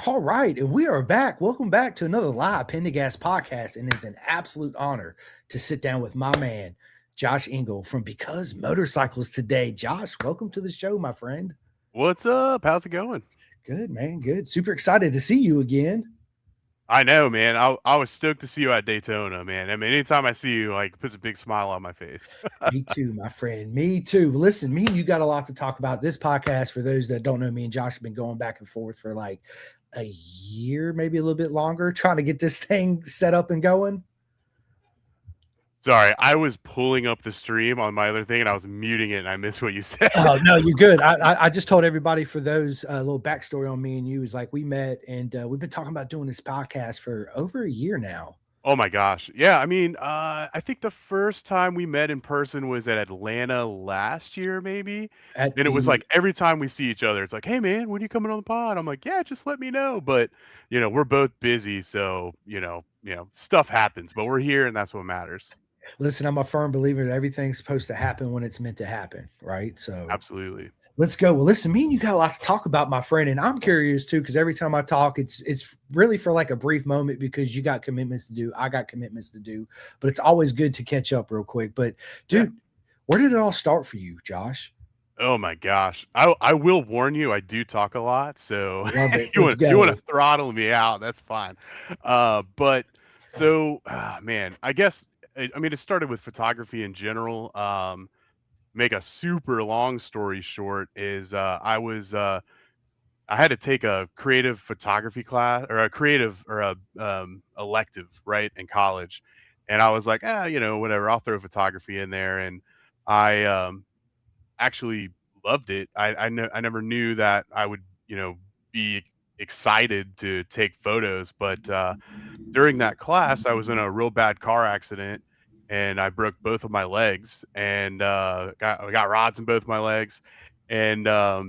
All right, and we are back. Welcome back to another live Pendergast podcast, and it's an absolute honor to sit down with my man, Josh Engel from Because Motorcycles today. Josh, welcome to the show, my friend. What's up? How's it going? Good, man. Good. Super excited to see you again. I know, man. I was stoked to see you at Daytona, man. I mean, anytime I see you, like, it puts a big smile on my face. Me too, my friend. Me too. Listen, me and you got a lot to talk about. This podcast, for those that don't know, me and Josh have been going back and forth for like a year, maybe a little bit longer, trying to get this thing set up and going. Sorry, I was pulling up the stream on my other thing and I was muting it and I missed what you said. Oh no, you're good. I just told everybody for those little backstory on me and you is like we met and we've been talking about doing this podcast for over a year now. Oh my gosh. Yeah, I mean, I think the first time we met in person was at Atlanta last year, maybe. At And it was the like every time we see each other, it's like, "Hey man, when are you coming on the pod?" I'm like, "Yeah, just let me know." But, we're both busy, so, stuff happens, but we're here and that's what matters. Listen, I'm a firm believer that everything's supposed to happen when it's meant to happen, right? So Absolutely. let's go. Well, listen, me and you got a lot to talk about, my friend, and I'm curious too because every time I talk, it's really for like a brief moment because you got commitments to do, I got commitments to do, but it's always good to catch up real quick. But Yeah. dude, where did it all start for you, Josh? Oh my gosh. I will warn you, I do talk a lot, so Love it. you Let's wanna go. throttle me out, that's fine. But so, man, I guess I mean, it started with photography in general. Make a super long story short is, I had to take a creative photography class or a creative or a, elective, right, in college, and I was like, whatever, I'll throw photography in there," and I actually loved it. I never knew that I would, be excited to take photos, but, during that class, I was in a real bad car accident, and I broke both of my legs, and, I got rods in both my legs, and,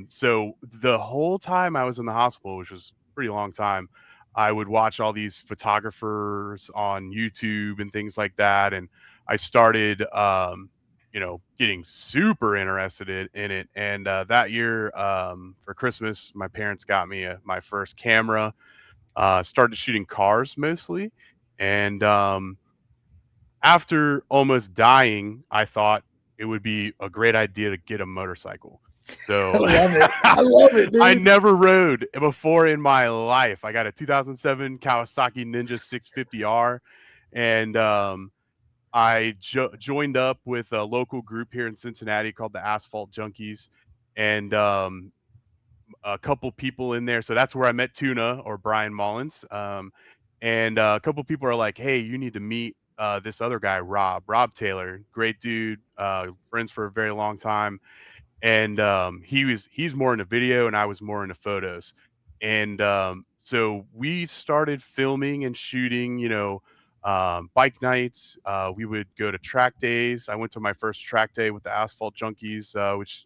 so the whole time I was in the hospital, which was a pretty long time, I would watch all these photographers on YouTube and things like that, and I started, getting super interested in it. And that year, for Christmas, my parents got me my first camera. Started shooting cars mostly, and after almost dying, I thought it would be a great idea to get a motorcycle. I So love it. I love it, I dude. never rode before in my life. I got a 2007 Kawasaki Ninja 650R, and I joined up with a local group here in Cincinnati called the Asphalt Junkies, and a couple people in there. So that's where I met Tuna or Brian Mullins. And a couple people are like, "Hey, you need to meet this other guy, Rob Taylor, great dude, friends for a very long time." And he's more into video, and I was more into photos. And so we started filming and shooting, bike nights. We would go to track days. I went to my first track day with the Asphalt Junkies,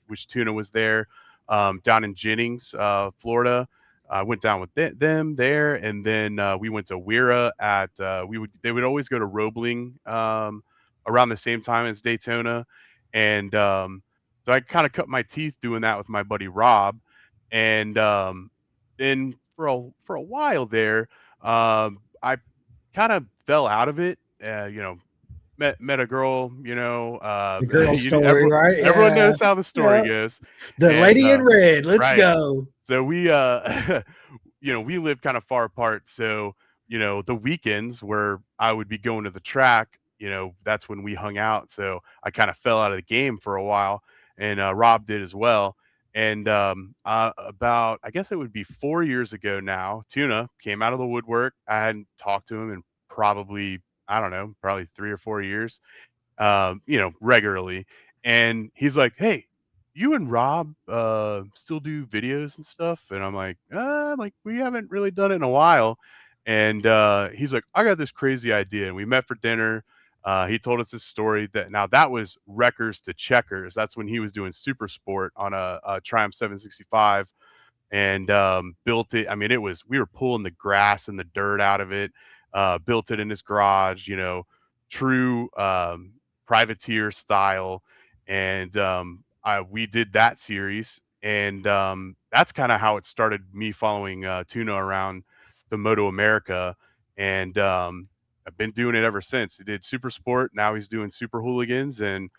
which Tuna was there, down in Jennings, Florida. I went down with them there, and then we went to Wira at. They would always go to Roebling around the same time as Daytona, and so I kind of cut my teeth doing that with my buddy Rob, and then for a while there, I kind of fell out of it. Met a girl. The girl story, Everyone, right? everyone Yeah. knows how the story Yeah. goes, The and lady in red. Let's right. go. So we we lived kind of far apart. So the weekends where I would be going to the track, that's when we hung out. So I kind of fell out of the game for a while, and Rob did as well. And about, I guess it would be 4 years ago now, Tuna came out of the woodwork. I hadn't talked to him in probably, I don't know, probably 3 or 4 years, regularly. And he's like, "Hey, you and Rob still do videos and stuff?" And I'm like, we haven't really done it in a while. And he's like, "I got this crazy idea." And we met for dinner. He told us this story that was Wreckers to Checkers. That's when he was doing super sport on a Triumph 765, and built it. I mean, we were pulling the grass and the dirt out of it. Built it in his garage, true privateer style. And we did that series, and that's kind of how it started me following Tuna around the MotoAmerica, and I've been doing it ever since. He did Super Sport, now he's doing Super Hooligans, and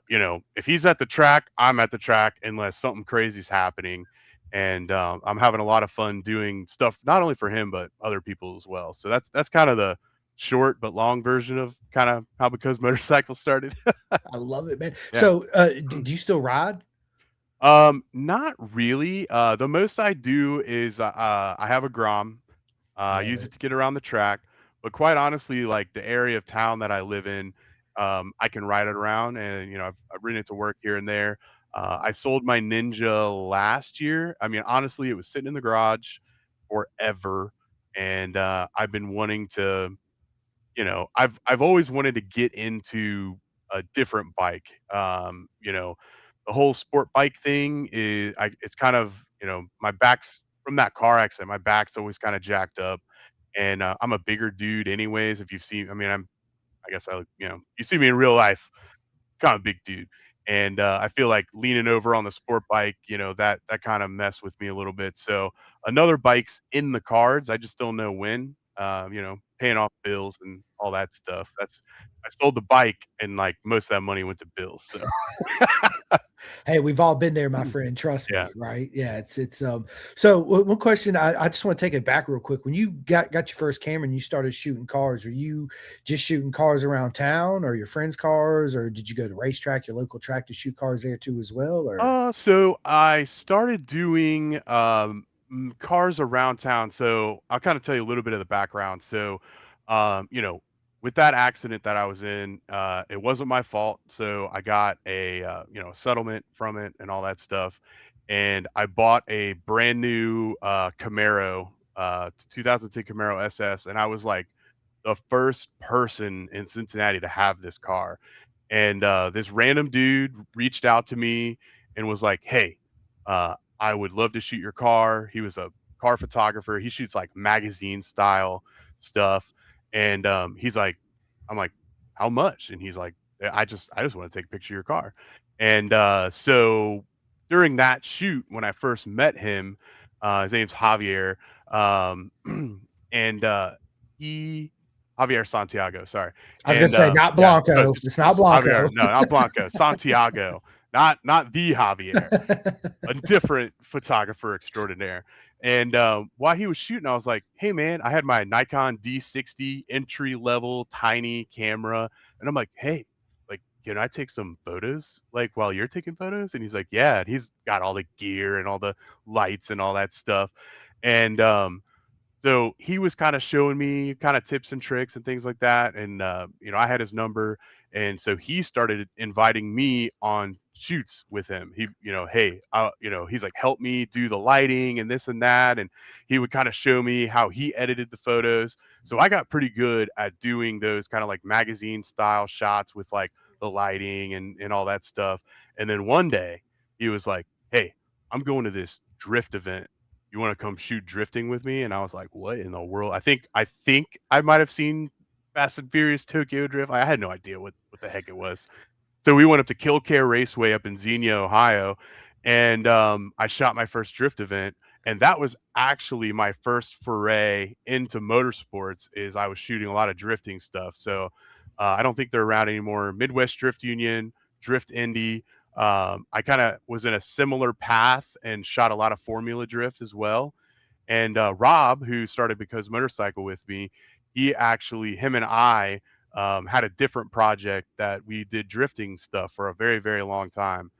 you know, if he's at the track, I'm at the track unless something crazy's happening. And I'm having a lot of fun doing stuff not only for him but other people as well. So that's kind of the short but long version of kind of how Because Motorcycles started. I love it, man. Yeah. So, do you still ride? Not really. The most I do is I have a Grom. I Love use it. it to get around the track, but quite honestly, like the area of town that I live in, I can ride it around, and you know, I've ridden it to work here and there. I sold my Ninja last year. I mean, honestly, it was sitting in the garage forever, and I've been wanting to, you know, I've always wanted to get into a different bike. You know, the whole sport bike thing is, it's kind of, you know, my back's from that car accident. My back's always kind of jacked up, and I'm a bigger dude, anyways. If you've seen, I mean, I guess you know, you see me in real life, kind of big dude. And I feel like leaning over on the sport bike, you know, that kind of messed with me a little bit. So another bike's in the cards. I just don't know when. You know, paying off bills and all that stuff. That's I sold the bike and like most of that money went to bills. So Hey, we've all been there, my friend. Trust yeah. me, right? Yeah, so one question I just want to take it back real quick. When you got your first camera and you started shooting cars, were you just shooting cars around town or your friends' cars, or did you go to racetrack, your local track to shoot cars there too as well? Or So I started doing cars around town. So I'll kind of tell you a little bit of the background. So, you know, with that accident that I was in, it wasn't my fault. So I got a you know, settlement from it and all that stuff, and I bought a brand new Camaro, 2010 Camaro SS, and I was like the first person in Cincinnati to have this car. And this random dude reached out to me and was like, "Hey, I would love to shoot your car." He was a car photographer. He shoots like magazine style stuff, and he's like, "I'm like, how much?" And he's like, I just want to take a picture of your car." And so during that shoot, when I first met him, his name's Javier, um, and he Javier Santiago, sorry. I was gonna And, say not yeah, so Blanco. It's not just Blanco. Javier, no, not Blanco, Santiago, not the Javier, a different photographer extraordinaire. And, while he was shooting, I was like, "Hey, man," I had my Nikon D60 entry level tiny camera, and I'm like, "Hey, like, can I take some photos, like, while you're taking photos?" And he's like, "Yeah," and he's got all the gear and all the lights and all that stuff. And, so he was kinda showing me kinda tips and tricks and things like that, and, you know, I had his number, and so he started inviting me on shoots with him. He, you know, "Hey," you know, he's like, "Help me do the lighting and this and that," and he would kinda show me how he edited the photos. So I got pretty good at doing those kinda like magazine style shots with, like, the lighting and all that stuff. And then one day, he was like, "Hey, I'm going to this drift event. You wanna come shoot drifting with me?" And I was like, "What in the world?" I think I might have seen Fast and Furious Tokyo Drift. I had no idea what the heck it was. So we went up to Kill Care Raceway up in Xenia, Ohio, and, I shot my first drift event, and that was actually my first foray into motorsports. Is I was shooting a lot of drifting stuff. So, I don't think they're around anymore. Midwest Drift Union, Drift Indy. I kinda was in a similar path and shot a lot of Formula Drift as well. And Rob, who started Because Motorcycle with me, him and I had a different project that we did drifting stuff for a very, very long time.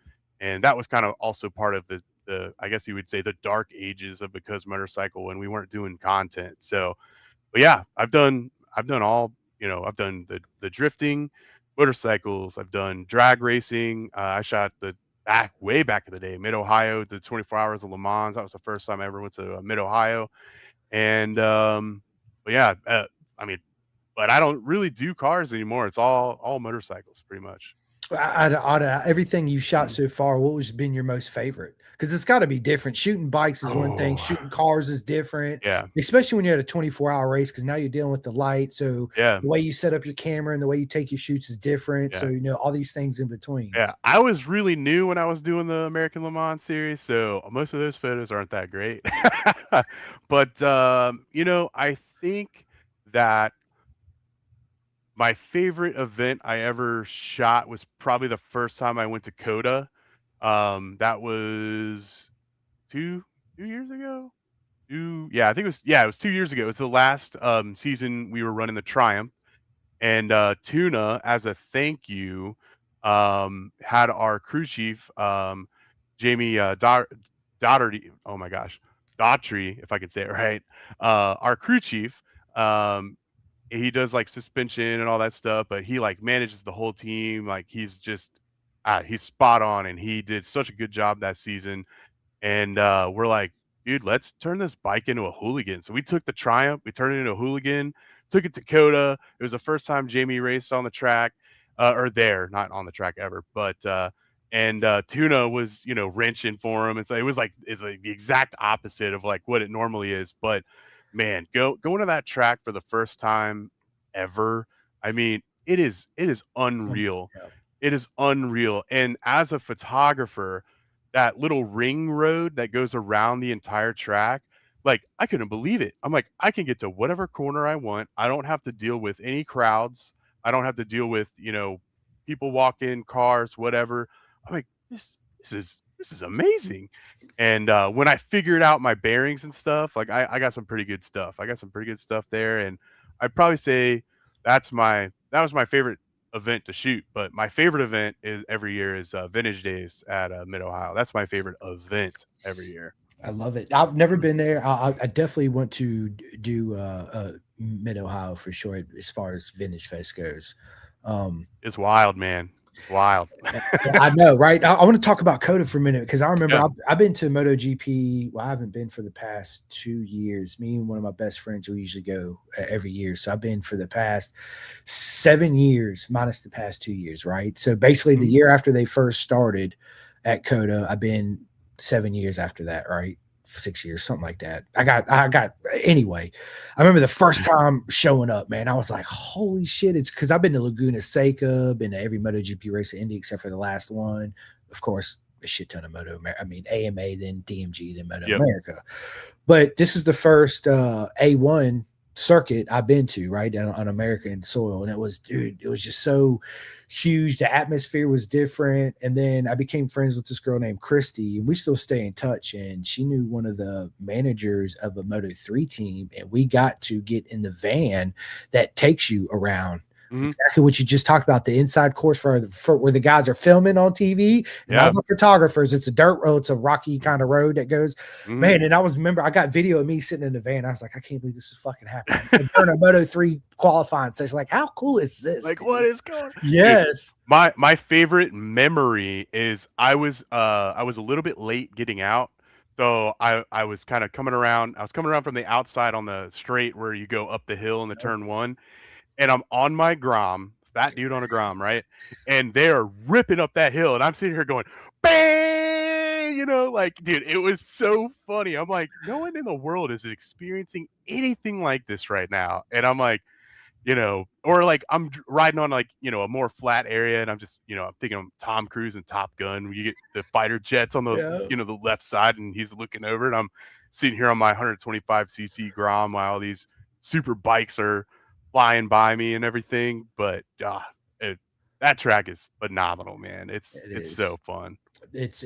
And that was kind of also part of I guess you would say, the dark ages of Because Motorcycle when we weren't doing content. So, but yeah, I've done all, you know, I've done the drifting, motorcycles, I've done drag racing. I shot the way back in the day, Mid Ohio, the 24 Hours of Le Mans. That was the first time I ever went to Mid Ohio, and but yeah, I mean, but I don't really do cars anymore. It's all motorcycles, pretty much. Out of everything you shot so far, what has been your most favorite? Because it's got to be different. Shooting bikes is one thing. Oh, Shooting cars is different, yeah, especially when you're at a 24-hour race. Because now you're dealing with the light, so yeah, the way you set up your camera and the way you take your shoots is different. So yeah. all these things in between. Yeah, I was really new when I was doing the American Le Mans series, so most of those photos aren't that great. But I think that my favorite event I ever shot was probably the first time I went to Coda. That was two years ago. Yeah, I think it was 2 years ago. It was the last season we were running the Triumph. And Tuna, as a thank you, had our crew chief, Jamie Daugherty. Oh my gosh, Daughtry, if I could say it right. Our crew chief, um, he does like suspension and all that stuff, but he like manages the whole team. Like he's spot on, and he did such a good job that season. And we're like, dude, let's turn this bike into a hooligan. So we took the Triumph, we turned it into a hooligan, took it to Coda. It was the first time Jamie raced on the track, or there, not on the track ever. But and Tuna was, wrenching for him. It's like the exact opposite of like what it normally is. But man, going to that track for the first time ever. I mean, it is unreal. Yeah. It is unreal. And as a photographer, that little ring road that goes around the entire track, like, I couldn't believe it. I'm like, I can get to whatever corner I want. I don't have to deal with any crowds. I don't have to deal with, people walk in, cars, whatever. I'm like, this is amazing. And when I figured out my bearings and stuff, like I got some pretty good stuff. I got some pretty good stuff there. And I'd probably say that was my favorite event to shoot, but my favorite event is every year is Vintage Days at Mid Ohio. That's my favorite event every year. I love it. I've never been there. I definitely want to do Mid Ohio for sure as far as Vintage Fest goes. It's wild, man. It's wild. I know, right? I want to talk about Coda for a minute because I remember Yeah. I've been to MotoGP. Well, I haven't been for the past 2 years. Me and one of my best friends, we usually go every year. So I've been for the past 7 years, minus the past 2 years, right? So basically, the year after they first started at Coda, I've been 7 years after that, right? 6 years, something like that. I got anyway. I remember the first time showing up, man. I was like, holy shit! It's because I've been to Laguna Seca, been to every MotoGP race in Indy except for the last one. Of course, a shit ton of AMA, then DMG, then Moto Yep. America. But this is the first A1 circuit I've been to, right, on American soil. And it was, dude, it was just so huge. The atmosphere was different. And then I became friends with this girl named Christy, and we still stay in touch. And she knew one of the managers of a Moto3 team, and we got to get in the van that takes you around. Exactly what you just talked about, the inside course for where the guys are filming on TV and all the photographers. It's a dirt road, it's a rocky kind of road that goes, man. And I remember I got video of me sitting in the van. I was like, I can't believe this is fucking happening. During a Moto3 qualifying session, like, how cool is this? Like, what is going on? Yes. Dude, my favorite memory is I was a little bit late getting out. So I was kind of coming around. I was coming around from the outside on the straight where you go up the hill in the turn one. And I'm on my Grom, fat dude on a Grom, right? And they're ripping up that hill, and I'm sitting here going, bang! Like, dude, it was so funny. I'm like, no one in the world is experiencing anything like this right now. And I'm like, or like I'm riding on like, a more flat area, and I'm just, I'm thinking of Tom Cruise and Top Gun, where you get the fighter jets on the, the left side, and he's looking over, and I'm sitting here on my 125cc Grom while all these super bikes are flying by me and everything. But that track is phenomenal, man. It's so fun. It's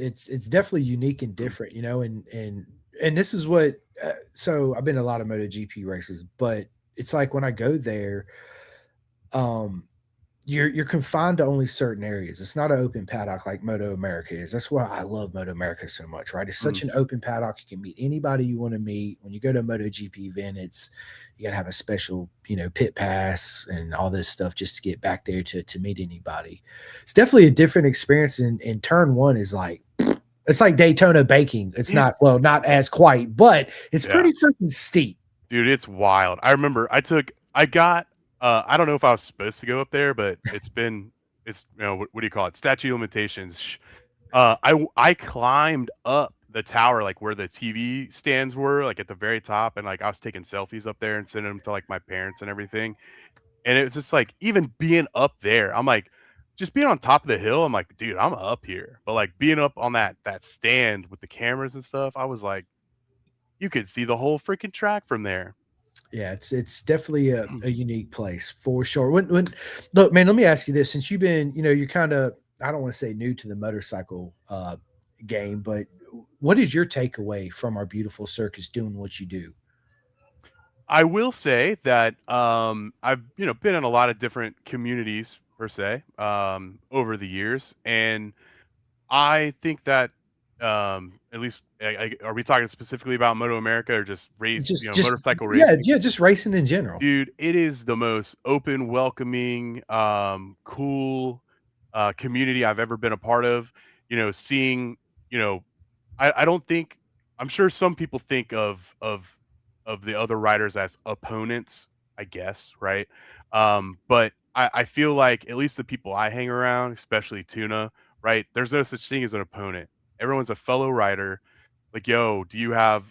definitely unique and different, and this is what so I've been to a lot of MotoGP races, but it's like when I go there, you're confined to only certain areas. It's not an open paddock like MotoAmerica is. That's why I love MotoAmerica so much, right? It's such an open paddock. You can meet anybody you want to meet. When you go to a MotoGP event, you gotta have a special, pit pass and all this stuff just to get back there to meet anybody. It's definitely a different experience. And turn one is like, it's like Daytona baking. It's not as quite, but it's pretty freaking steep. Dude, it's wild. I remember I got I don't know if I was supposed to go up there, but it's been it's what do you call it? Statute of limitations. I climbed up the tower, like where the TV stands were, like at the very top, and like I was taking selfies up there and sending them to like my parents and everything. And it was just like even being up there, I'm like, just being on top of the hill, I'm like, dude, I'm up here. But like being up on that stand with the cameras and stuff, I was like, you could see the whole freaking track from there. Yeah, it's definitely a unique place for sure. When look, man, let me ask you this: since you've been, you're kind of, I don't want to say new to the motorcycle game, but what is your takeaway from our beautiful circus doing what you do? I will say that I've been in a lot of different communities per se over the years, and I think that at least are we talking specifically about Moto America or just Just motorcycle yeah, racing? yeah, just racing in general. Dude, it is the most open, welcoming, cool community I've ever been a part of. Seeing you know I don't think I'm sure some people think of the other riders as opponents, I guess, right? But I feel like at least the people I hang around, especially Tuna, right? There's no such thing as an opponent. Everyone's a fellow rider. Like, yo, do you have,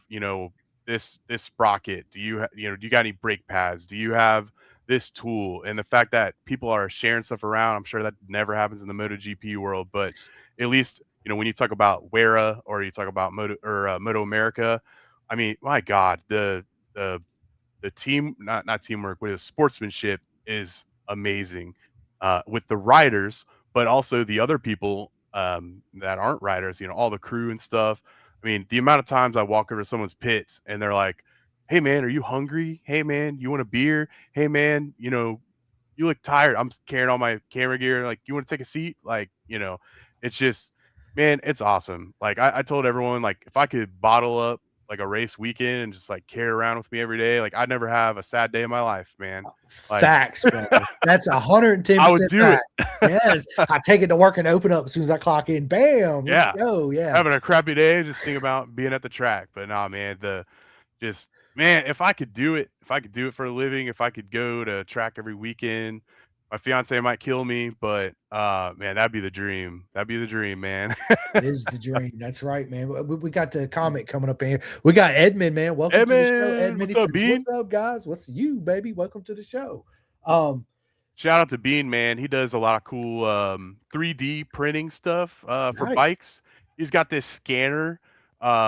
this sprocket? Do you got any brake pads? Do you have this tool? And the fact that people are sharing stuff around, I'm sure that never happens in the MotoGP world, but at least when you talk about Wera or you talk about Moto America, I mean, my God, the the team not teamwork, but the sportsmanship is amazing with the riders, but also the other people that aren't riders. All the crew and stuff. I mean, the amount of times I walk over to someone's pits and they're like, "Hey man, are you hungry? Hey man, you want a beer? Hey man, you look tired. I'm carrying all my camera gear. Like, you want to take a seat? Like, it's just, man, it's awesome. Like, I told everyone, like, if I could bottle up like a race weekend and just like carry it around with me every day, like, I'd never have a sad day in my life, man. Like, Facts, brother. That's I would 110% do it. fact. Yes, I take it to work and open up as soon as I clock in. Bam, let's Yeah. go. Yeah, Having a crappy day, just think about being at the track. But nah, man, just man, if I could do it for a living, if I could go to track every weekend, my fiance might kill me, but man, that'd be the dream. That'd be the dream, man. it is the dream. That's right, man. We got the comment coming up in here. We got Edmund, man. Welcome Hey to the show, man, Edmund. what's He up, says, "What's Bean? up, guys? What's you, baby? Welcome to the show." Um, Shout out to Bean, man. He does a lot of cool 3D printing stuff for right. bikes. He's got this scanner.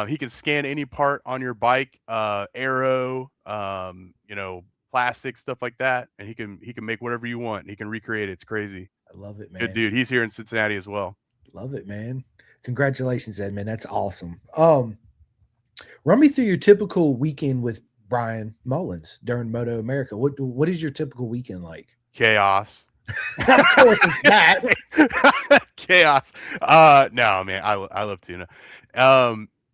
He can scan any part on your bike, arrow, plastic stuff like that, and he can make whatever you want. He can recreate it. It's crazy. I love it, Good man. dude. He's here in Cincinnati as well. Love it, man. Congratulations, Edmund. That's awesome. Run me through your typical weekend with Brian Mullins during Moto America. What is your typical weekend like? Chaos. Of course, it's that. Chaos. No, man, I love tuna.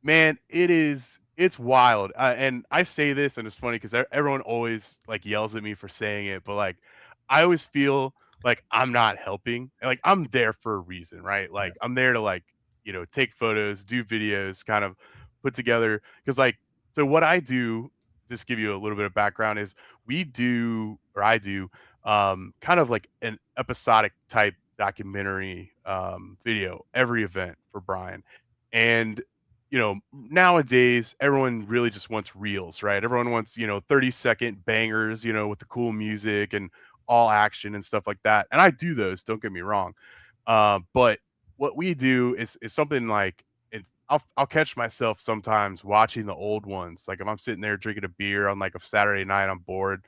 Man, it's wild. And I say this, and it's funny because everyone always like yells at me for saying it, but like I always feel like I'm not helping. Like I'm there for a reason, right? Yeah, Like I'm there to like take photos, do videos, kind of put together. Because like so, what I do, just give you a little bit of background, is we do or I do kind of like an episodic type documentary video every event for Brian. And nowadays everyone really just wants reels, right? Everyone wants 30-second bangers, with the cool music and all action and stuff like that. And I do those, don't get me wrong. But what we do is something like I'll catch myself sometimes watching the old ones. Like if I'm sitting there drinking a beer on like a Saturday night, I'm bored,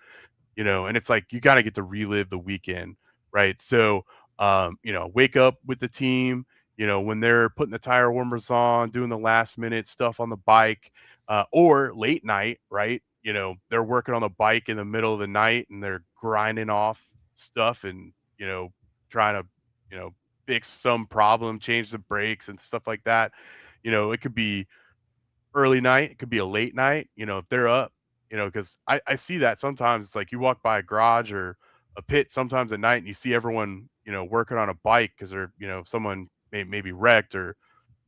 and it's like you got to get to relive the weekend, right? So, wake up with the team, when they're putting the tire warmers on, doing the last minute stuff on the bike, or late night, right? They're working on the bike in the middle of the night and they're grinding off stuff and, trying to, fix some problem, change the brakes and stuff like that. It could be early night, it could be a late night, if they're up, because I see that sometimes it's like you walk by a garage or a pit sometimes at night and you see everyone, working on a bike because they're, someone maybe wrecked or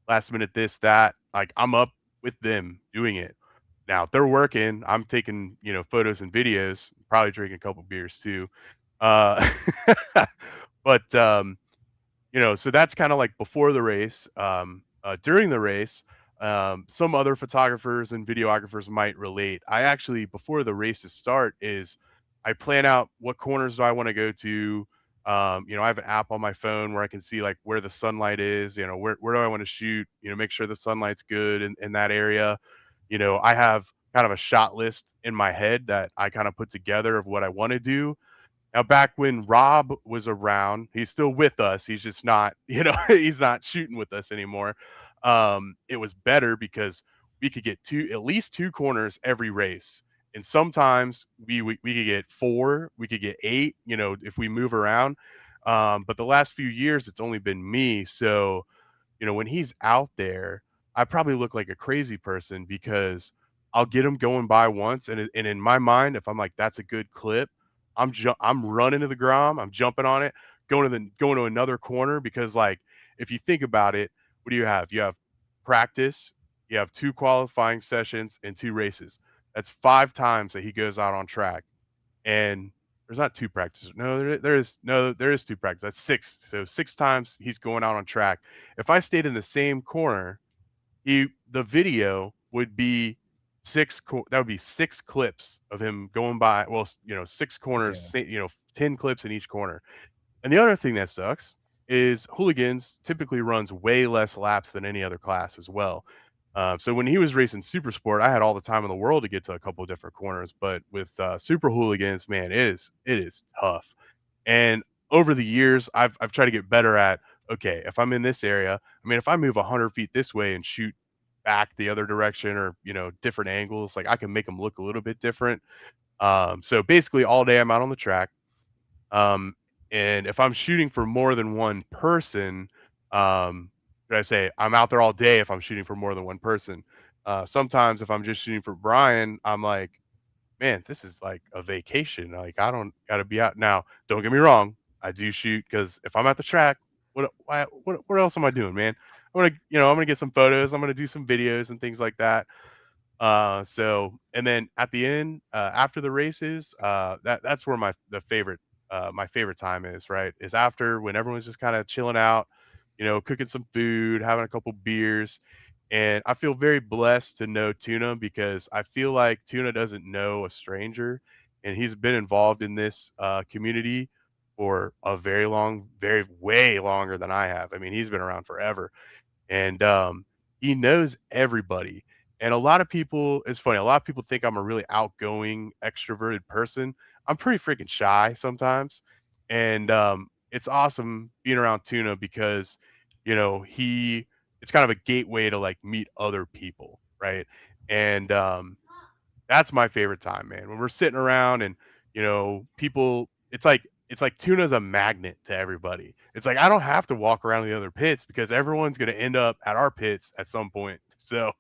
last minute this, that. Like I'm up with them doing it. Now if they're working, I'm taking, photos and videos, probably drinking a couple beers too. Uh, but So that's kind of like before the race. During the race, some other photographers and videographers might relate. I actually, before the races start, is I plan out what corners do I want to go to. I have an app on my phone where I can see like where the sunlight is. Where do I want to shoot? Make sure the sunlight's good in that area. I have kind of a shot list in my head that I kind of put together of what I want to do. Now, back when Rob was around, he's still with us. He's just not, he's not shooting with us anymore. It was better because we could get at least two corners every race. And sometimes we could get four, we could get eight, if we move around. But the last few years, it's only been me. So, when he's out there, I probably look like a crazy person because I'll get him going by once, and in my mind, if I'm like, that's a good clip, I'm running to the Grom, I'm jumping on it, going to another corner because like if you think about it, what do you have? You have practice, you have two qualifying sessions and two races. That's 5 times that he goes out on track. And there's not two practices. No, there is two practices. That's six. So 6 times he's going out on track. If I stayed in the same corner, the video would be that would be 6 clips of him going by. Well, six corners, Yeah. 10 clips in each corner. And the other thing that sucks is Hooligans typically runs way less laps than any other class as well. So when he was racing Super Sport, I had all the time in the world to get to a couple of different corners. But with Super Hooligans, man, it is tough. And over the years, I've tried to get better at, okay, if I'm in this area, I mean, if I move 100 feet this way and shoot back the other direction, or different angles, like I can make them look a little bit different. So basically, all day I'm out on the track. Um, and if I'm shooting for more than one person, should I say I'm out there all day if I'm shooting for more than one person. Sometimes if I'm just shooting for Brian, I'm like, man, this is like a vacation. Like I don't got to be out now. Don't get me wrong, I do shoot because if I'm at the track, what else am I doing, man? I'm gonna get some photos. I'm gonna do some videos and things like that. And then at the end, after the races, that's where my favorite time is, right? Is after when everyone's just kind of chilling out, cooking some food, having a couple beers. And I feel very blessed to know Tuna because I feel like Tuna doesn't know a stranger, and he's been involved in this community for a very way longer than I have. I mean, he's been around forever, and he knows everybody. And a lot of people, it's funny, a lot of people think I'm a really outgoing, extroverted person. I'm pretty freaking shy sometimes, and it's awesome being around Tuna because he it's kind of a gateway to like meet other people, right? And that's my favorite time, man. When we're sitting around and people, it's like Tuna's a magnet to everybody. It's like I don't have to walk around the other pits because everyone's going to end up at our pits at some point. So,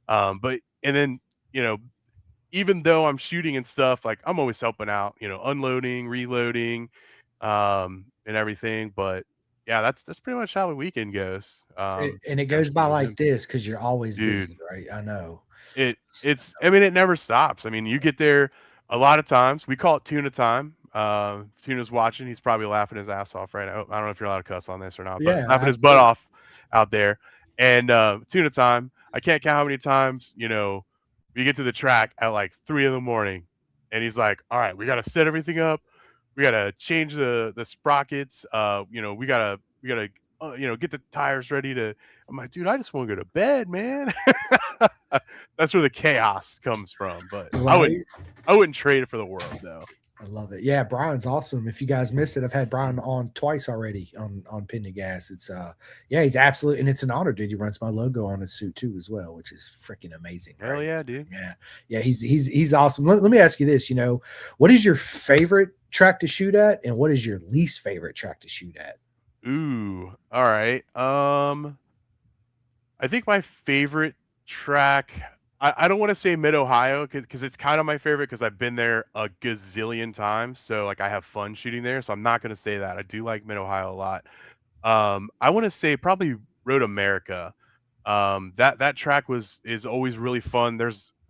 but and then you know, even though I'm shooting and stuff, like I'm always helping out, unloading, reloading, and everything. But yeah, that's pretty much how the weekend goes. And it Yeah, goes by shooting with like him, this because you're always dude. busy, right? I know. I mean, it never stops. I mean, you get there a lot of times. We call it tuna time. Tuna's watching. He's probably laughing his ass off right now. I don't know if you're allowed to cuss on this or not, but Yeah, laughing his butt absolutely. off out there. And tuna time. I can't count how many times, we get to the track at like 3 in the morning, and he's like, "All right, we got to set everything up. We got to change the sprockets. We gotta get the tires ready to." I'm like, dude, I just want to go to bed, man. That's where the chaos comes from. But Right. I wouldn't trade it for the world, though. I love it. Yeah, Brian's awesome. If you guys missed it, I've had Brian on twice already on Pin to Gas. It's yeah, he's absolute, and it's an honor, dude. He runs my logo on his suit too, as well, which is freaking amazing, Hell right? yeah, So, dude. yeah, yeah, he's awesome. Let me ask you this. What is your favorite track to shoot at, and what is your least favorite track to shoot at? Ooh, all right. I think my favorite track. I don't want to say Mid Ohio because it's kind of my favorite because I've been there a gazillion times. So like I have fun shooting there. So I'm not gonna say that. I do like Mid Ohio a lot. I want to say probably Road America. That track is always really fun.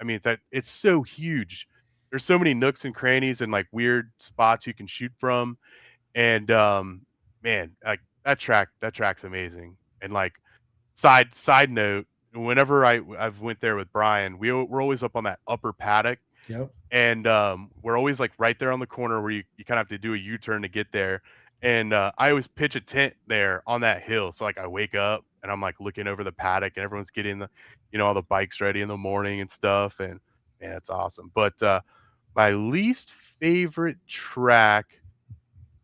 I mean, that it's so huge. There's so many nooks and crannies and like weird spots you can shoot from, and man, like that track's amazing. And like side note, whenever I've went there with Brian, we're always up on that upper paddock, Yep. and we're always like right there on the corner where you kind of have to do a U-turn to get there. And I always pitch a tent there on that hill. So like I wake up and I'm like looking over the paddock and everyone's getting the, all the bikes ready in the morning and stuff. And man, it's awesome. But my least favorite track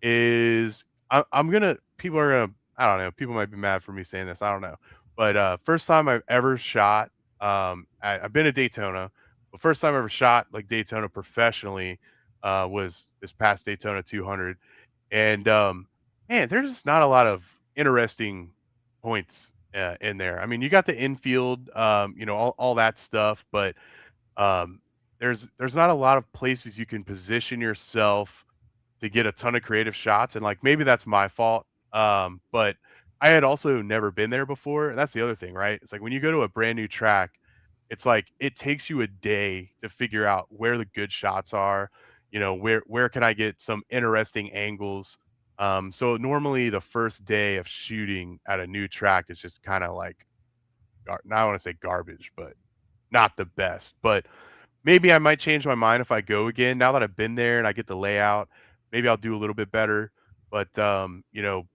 is I'm gonna people are gonna I don't know, people might be mad for me saying this, I don't know. But first time I've ever shot, I've been to Daytona, but first time I ever shot like Daytona professionally was this past Daytona 200. And man, there's just not a lot of interesting points in there. I mean, you got the infield, all that stuff, but um, there's not a lot of places you can position yourself to get a ton of creative shots, and, like, maybe that's my fault, but I had also never been there before, and that's the other thing, right? It's like when you go to a brand new track, it's like it takes you a day to figure out where the good shots are, where can I get some interesting angles, so normally the first day of shooting at a new track is just kinda like now I wanna say garbage, but not the best, but maybe I might change my mind if I go again. Now that I've been there and I get the layout, maybe I'll do a little bit better. But you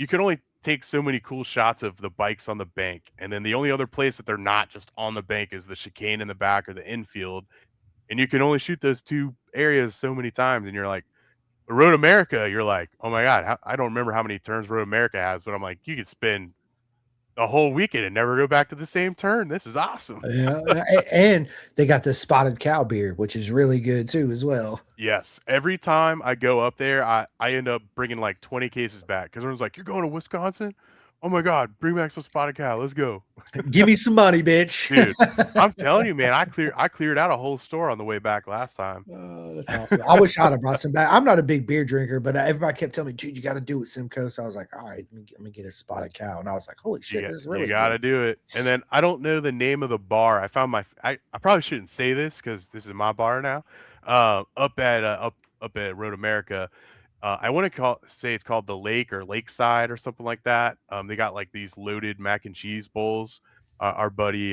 can only take so many cool shots of the bikes on the bank, and then the only other place that they're not just on the bank is the chicane in the back or the infield, and you can only shoot those two areas so many times. And you're like, Road America, you're like, oh my god, I don't remember how many turns Road America has, but I'm like, you could spend a whole weekend and never go back to the same turn. This is awesome. Yeah, and they got the spotted cow beer, which is really good too, as well. Yes, every time I go up there, I end up bringing, like, 20 cases back because everyone's like, "You're going to Wisconsin? Oh my god, bring back some spotted cow, let's go." Give me some money, bitch. Dude, I'm telling you, man, I cleared out a whole store on the way back last time. Oh, that's awesome. I wish I'd have brought some back. I'm not a big beer drinker, but everybody kept telling me, dude, you got to do it with Simcoe. So I was like, all right, let me get a spotted cow. And I was like, holy shit, this is You really gotta good. do it, and then I don't know the name of the bar. I found I probably shouldn't say this because this is my bar now, up at Road America. I wanna say it's called the Lake or Lakeside or something like that. They got, like, these loaded mac and cheese bowls. Our buddy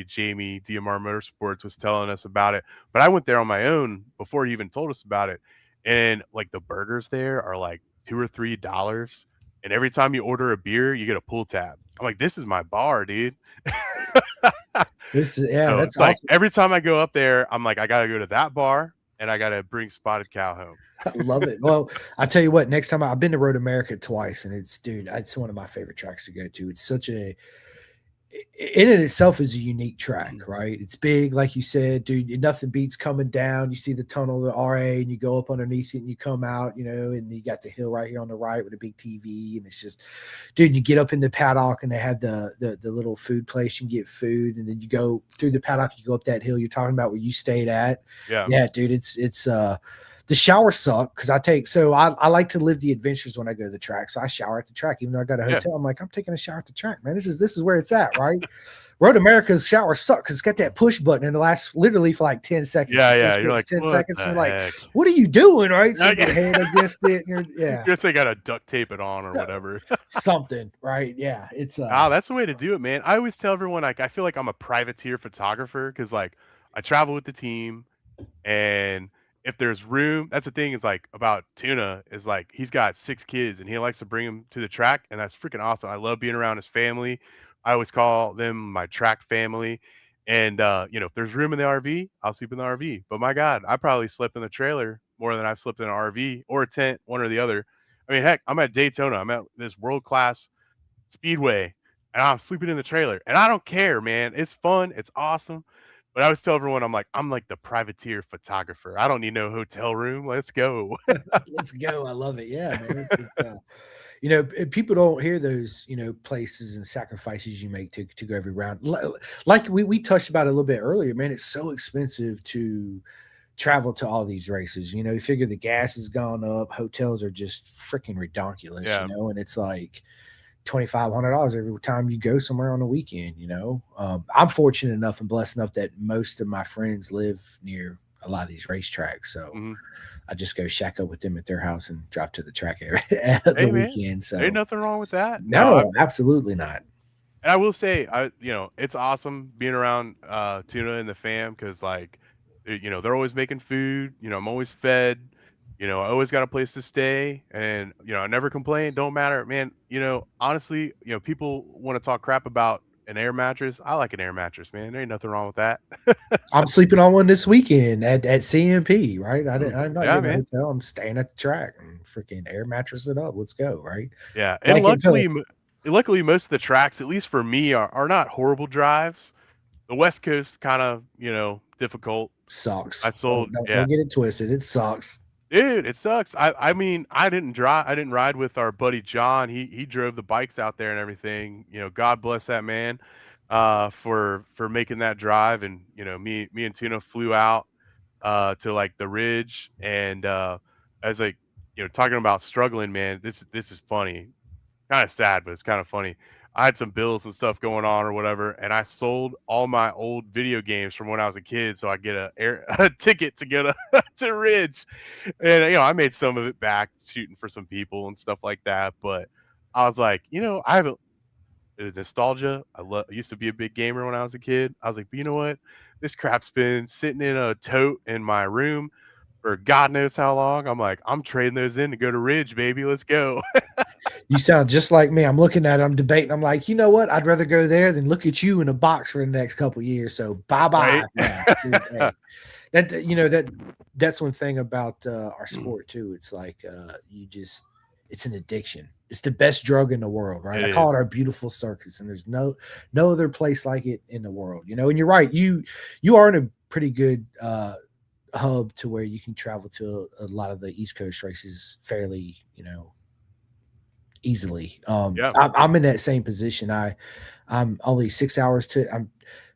Jamie, DMR Motorsports, was telling us about it, but I went there on my own before he even told us about it, and, like, the burgers there are, like, 2 or $3, and every time you order a beer, you get a pull tab. I'm like, "This is my bar, dude." This is, yeah, So, that's it's like awesome. every time I go up there, I'm like, "I gotta go to that bar, and I gotta bring spotted cow home." I love it. Well, I tell you what, next time I've been to Road America twice, and it's, dude, it's one of my favorite tracks to go to. It's such a, in it itself is a unique track, right? It's big, like you said, dude. Nothing beats coming down. You see the tunnel, the RA, and you go up underneath it, and you come out, and you got the hill right here on the right with a big TV, and it's just, dude. You get up in the paddock, and they have the little food place. You can get food, and then you go through the paddock. You go up that hill you're talking about where you stayed at. Yeah. Yeah, dude. It's the showers suck because I like to live the adventures when I go to the track. So I shower at the track, even though I got a Yeah. hotel. I'm like, I'm taking a shower at the track, man. This is where it's at, right? Road America's shower suck because it's got that push button and it lasts literally for like 10 seconds. Yeah, You yeah, push you're it, like, it's 10 "What seconds. And the you're like, heck?" what are you doing? Right? So you get Okay. your hand against it, and you're yeah. Guess they gotta duct tape it on or Yeah, whatever. something, right? Yeah. It's That's the way to do it, man. I always tell everyone, like, I feel like I'm a privateer photographer because, like, I travel with the team, and if there's room, that's the thing is like about Tuna is like he's got 6 kids and he likes to bring them to the track, and that's freaking awesome. I love being around his family. I always call them my track family. And if there's room in the RV, I'll sleep in the RV. But my God, I probably slept in the trailer more than I've slept in an RV or a tent, one or the other. I mean, heck, I'm at Daytona. I'm at this world class speedway, and I'm sleeping in the trailer, and I don't care, man. It's fun, it's awesome. But I always tell everyone, I'm like the privateer photographer. I don't need no hotel room. Let's go. let's go. I love it. Yeah, man. People don't hear those, places and sacrifices you make to go every round. Like we touched about it a little bit earlier, man. It's so expensive to travel to all these races. You figure the gas has gone up, hotels are just freaking ridiculous, Yeah, and it's like $2,500 every time you go somewhere on the weekend. I'm fortunate enough and blessed enough that most of my friends live near a lot of these racetracks. So Mhm. I just go shack up with them at their house and drive to the track every the Hey, man, weekend. ain't So nothing wrong with that. No, no, absolutely not. and I will say, it's awesome being around Tuna and the fam because, like, they're always making food. I'm always fed. I always got a place to stay, and I never complain. Don't matter, man. Honestly, people want to talk crap about an air mattress. I like an air mattress, man. There ain't nothing wrong with that. I'm sleeping on one this weekend at CMP, right? I'm not Yeah, getting a man. hotel. I'm staying at the track and freaking air mattress it up. Let's go, right? Yeah, But and I can tell luckily, most of the tracks, at least for me, are not horrible drives. The West Coast kind of, difficult. I sucks. sold, yeah. Don't get it twisted. It sucks. Dude, it sucks. I mean, I didn't ride with our buddy John. He drove the bikes out there and everything. God bless that man, for making that drive. And, me and Tuna flew out, to, like, the ridge. And, I was like, talking about struggling, man, this is funny. Kinda sad, but it's kinda funny. I had some bills and stuff going on or whatever, and I sold all my old video games from when I was a kid so I get a air a ticket to go to to Ridge. And, I made some of it back shooting for some people and stuff like that, but I was like, I have a nostalgia. I used to be a big gamer when I was a kid. I was like, "But you know what? This crap's been sitting in a tote in my room for God knows how long." I'm like, "I'm trading those in to go to Ridge, baby. Let's go." You sound just like me. I'm looking at it, I'm debating. I'm like, you know what? I'd rather go there than look at you in a box for the next couple years. So bye bye. Right? Yeah, dude, hey, that's one thing about our sport too. It's like it's an addiction. It's the best drug in the world, right? It I call is. it our beautiful circus, and there's no other place like it in the world. And you're right. You are in a pretty good hub to where you can travel to a lot of the East Coast races fairly, easily. Yeah. I'm in that same position. I'm only 6 hours I'm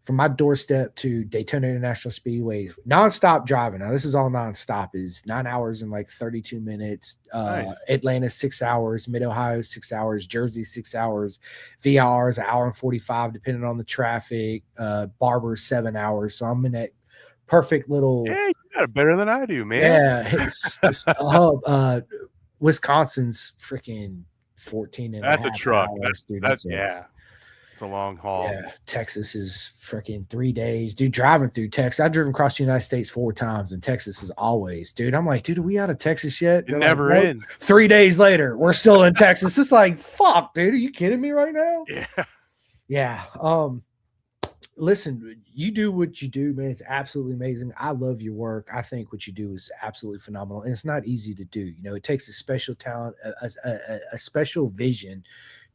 from my doorstep to Daytona International Speedway, nonstop driving. Now this is all nonstop is 9 hours and like 32 minutes. Nice. Atlanta 6 hours, Mid Ohio 6 hours, Jersey 6 hours, VIR is an hour and 45 depending on the traffic. Barber 7 hours. So I'm in that perfect little Yeah, you got it better than I do, man. yeah. It's a hub. Wisconsin's freaking 14 and a That's a half truck. hours, dude. That yeah, it's a long haul. Yeah, Texas is freaking 3 days. Dude, driving through Texas. I've driven across the United States 4 times, and Texas is always, dude. I'm like, dude, are we out of Texas yet? It They're like, never nope. ends. 3 days later, we're still in Texas. It's like, fuck, dude. Are you kidding me right now? Yeah. Yeah. Listen, you do what you do, man. It's absolutely amazing. I love your work. I think what you do is absolutely phenomenal, and it's not easy to do. It takes a special talent, a special vision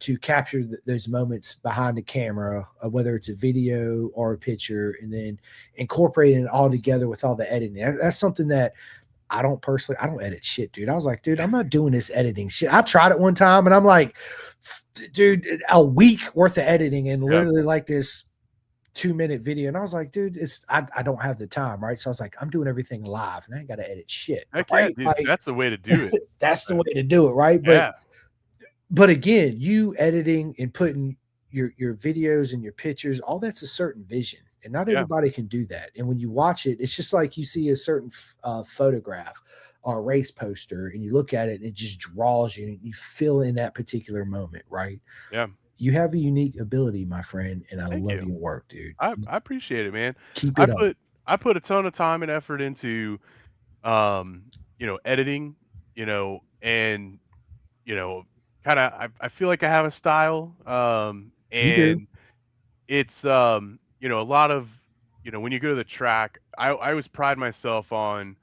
to capture those moments behind the camera, whether it's a video or a picture, and then incorporating it all together with all the editing. That's something that I don't personally. I don't edit shit, dude. I was like, dude, I'm not doing this editing shit. I tried it one time, and I'm like, dude, a week worth of editing, and Yeah. literally like this 2-minute video. And I was like, dude, I don't have the time, right? So I was like, I'm doing everything live and I ain't got to edit shit. Heck yeah, Right. dude. Like That's the way to do it. that's the way to do it, right? Yeah. But again, you editing and putting your videos and your pictures, all that's a certain vision. And not Yeah. everybody can do that. And when you watch it, it's just like you see a certain photograph or a race poster and you look at it and it just draws you and you feel in that particular moment, right? Yeah. You have a unique ability, my friend, and I Thank love you. your work, dude. I appreciate it, man. Keep I it up. put I put a ton of time and effort into, editing, and, you know, kinda I feel like I have a style, You do. and it's, a lot of, when you go to the track, I always pride myself on,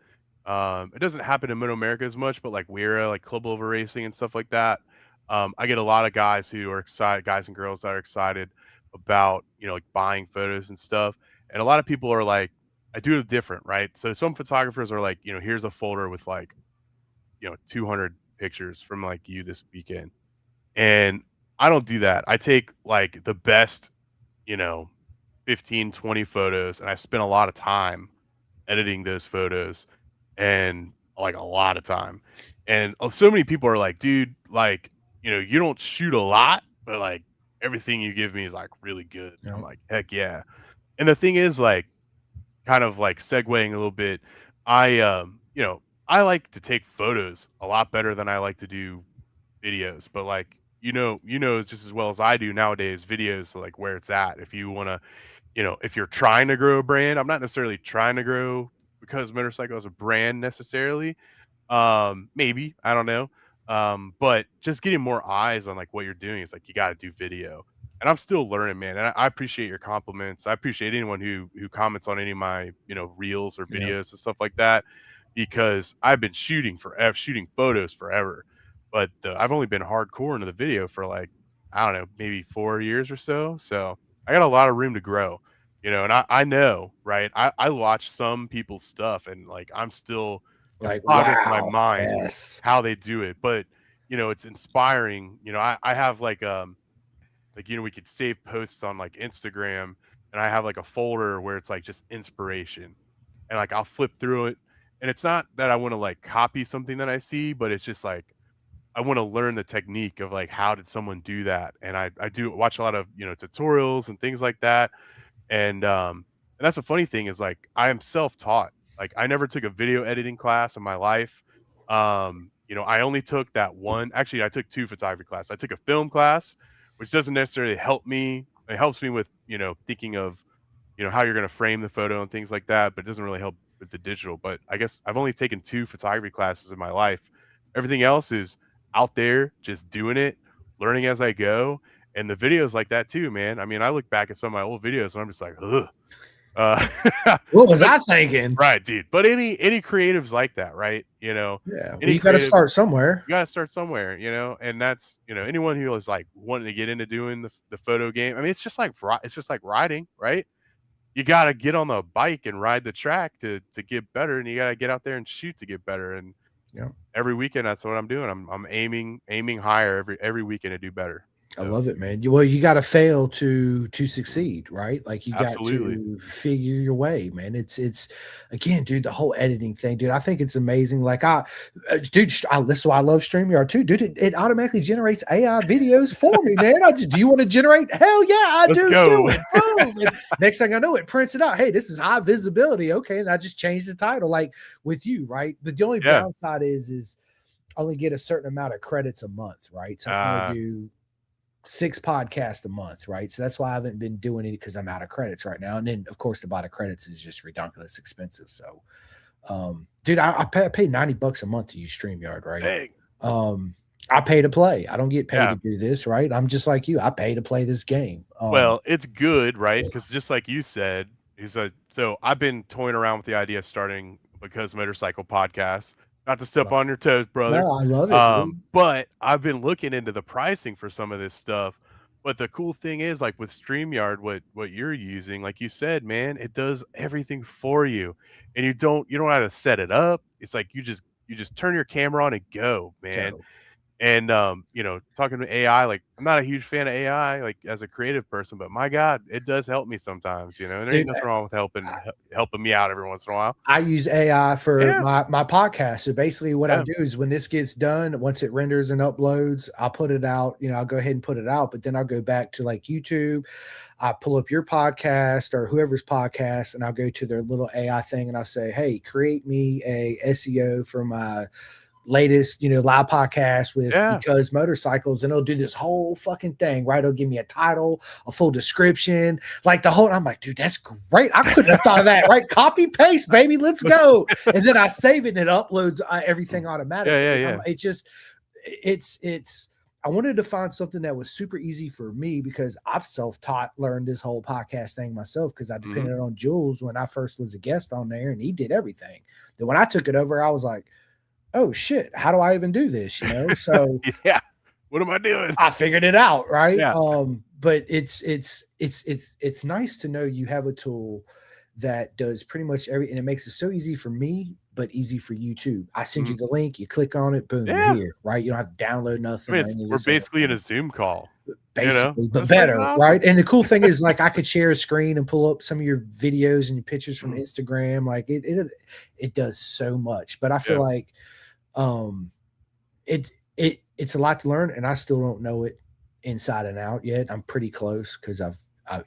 it doesn't happen in MotoAmerica as much, but like Wera, like club over racing and stuff like that. I get a lot of guys who are excited, guys and girls that are excited about, like buying photos and stuff. And a lot of people are like, I do it different, right? So some photographers are like, here's a folder with like, 200 pictures from like you this weekend. And I don't do that. I take like the best, you know, 15, 20 photos, and I spend a lot of time editing those photos and like a lot of time. And so many people are like, dude, like, you don't shoot a lot, but like everything you give me is like really good. I'm No. like, heck yeah. And the thing is, like, kind of like segueing a little bit, I like to take photos a lot better than I like to do videos, but like just as well as I do nowadays, videos are, like, where it's at. If you want to, if you're trying to grow a brand, I'm not necessarily trying to grow because motorcycle is a brand necessarily, maybe, I don't know. But just getting more eyes on like what you're doing is like you got to do video. And I'm still learning, man. And I appreciate your compliments. I appreciate anyone who comments on any of my, reels or Yeah. videos and stuff like that, because I've been shooting photos forever. But I've only been hardcore into the video for like, I don't know, maybe 4 years or so. So I got a lot of room to grow, and I know, right? I watch some people's stuff and like I'm still it Like, boggles my wow. mind Yes. how they do it, but, it's inspiring. I have, we could save posts on, like, Instagram, and I have, like, a folder where it's, like, just inspiration, and, like, I'll flip through it, and it's not that I wanna, like, copy something that I see, but it's just, like, I wanna learn the technique of, like, how did someone do that, and I do watch a lot of, tutorials and things like that, and that's a funny thing is like I am self-taught. Like I never took a video editing class in my life. I only took that one. Actually, I took two photography classes. I took a film class, which doesn't necessarily help me. It helps me with, thinking of, how you're going to frame the photo and things like that, but it doesn't really help with the digital. But I guess I've only taken two photography classes in my life. Everything else is out there, just doing it, learning as I go. And the videos like that too, man. I mean, I look back at some of my old videos and I'm just like, ugh. Uh, What was but I thinking? right, dude. But any creatives like that, right? Yeah. Well, Any you got to creative, start somewhere. you gotta start somewhere, and that's anyone who is like wanting to get into doing the photo game. I mean, it's just like riding, right? You gotta get on the bike and ride the track to get better, and you gotta get out there and shoot to get better. And Yeah. every weekend, that's what I'm doing. I'm aiming higher every weekend to do better. I So love it, man. Well, you got to fail to succeed, right? Like you got absolutely, to figure your way, man. It's again, dude, the whole editing thing, dude. I think it's amazing. Like dude, this is why I love StreamYard too, dude. It automatically generates AI videos for me, man. Do you want to generate? Hell yeah, I let's do. go. Do it, boom. And next thing I know, it prints it out. Hey, this is high visibility. Okay, and I just changed the title, like with you, right? But the only Yeah. downside is I only get a certain amount of credits a month, right? So I can only do 6 podcasts a month, right? So that's why I haven't been doing it because I'm out of credits right now. And then of course the bot of credits is just ridiculous expensive. So dude, I pay $90 a month to use StreamYard, right? Dang. I pay to play. I don't get paid Yeah. to do this, right? I'm just like you. I pay to play this game. Well, it's good, right? Because just like you said, so I've been toying around with the idea of starting Because Motorcycle podcast. Not to step on your toes, brother. No, I love it, dude. But I've been looking into the pricing for some of this stuff. But the cool thing is, like with StreamYard, what you're using, like you said, man, it does everything for you, and you don't have to set it up. It's like you just turn your camera on and go, man. Go. And talking to AI, like I'm not a huge fan of AI, like as a creative person, but my God, it does help me sometimes, and there ain't Dude, nothing wrong with helping me out every once in a while. I use AI for Yeah, my podcast. So basically what I yeah, do is when this gets done, once it renders and uploads, I'll put it out, I'll go ahead and put it out, but then I'll go back to like YouTube. I pull up your podcast or whoever's podcast and I'll go to their little AI thing and I'll say, "Hey, create me a SEO for my latest, live podcast with yeah, Because Motorcycles," and it'll do this whole fucking thing, right? It'll give me a title, a full description, like the whole. I'm like, dude, that's great. I couldn't have thought of that, right? Copy paste, baby, let's go. And then I save it and it uploads everything yeah, automatically. yeah, And yeah. it's. I wanted to find something that was super easy for me because I've self-taught, learned this whole podcast thing myself because I Hmm. depended on Jules when I first was a guest on there and he did everything. Then when I took it over, I was like, oh shit, how do I even do this? So Yeah. What am I doing? I figured it out, right? Yeah. But it's nice to know you have a tool that does pretty much and it makes it so easy for me, but easy for you too. I send Mhm. you the link, you click on it, boom, you're Yeah. here, right? You don't have to download I nothing mean, or any of we're this other basically in thing. a Zoom call. Basically, but That's freaking better, awesome. right? And the cool thing is, like, I could share a screen and pull up some of your videos and your pictures from Instagram. Like, it does so much. But I feel Yeah. like, um, it's a lot to learn, and I still don't know it inside and out yet. I'm pretty close because I've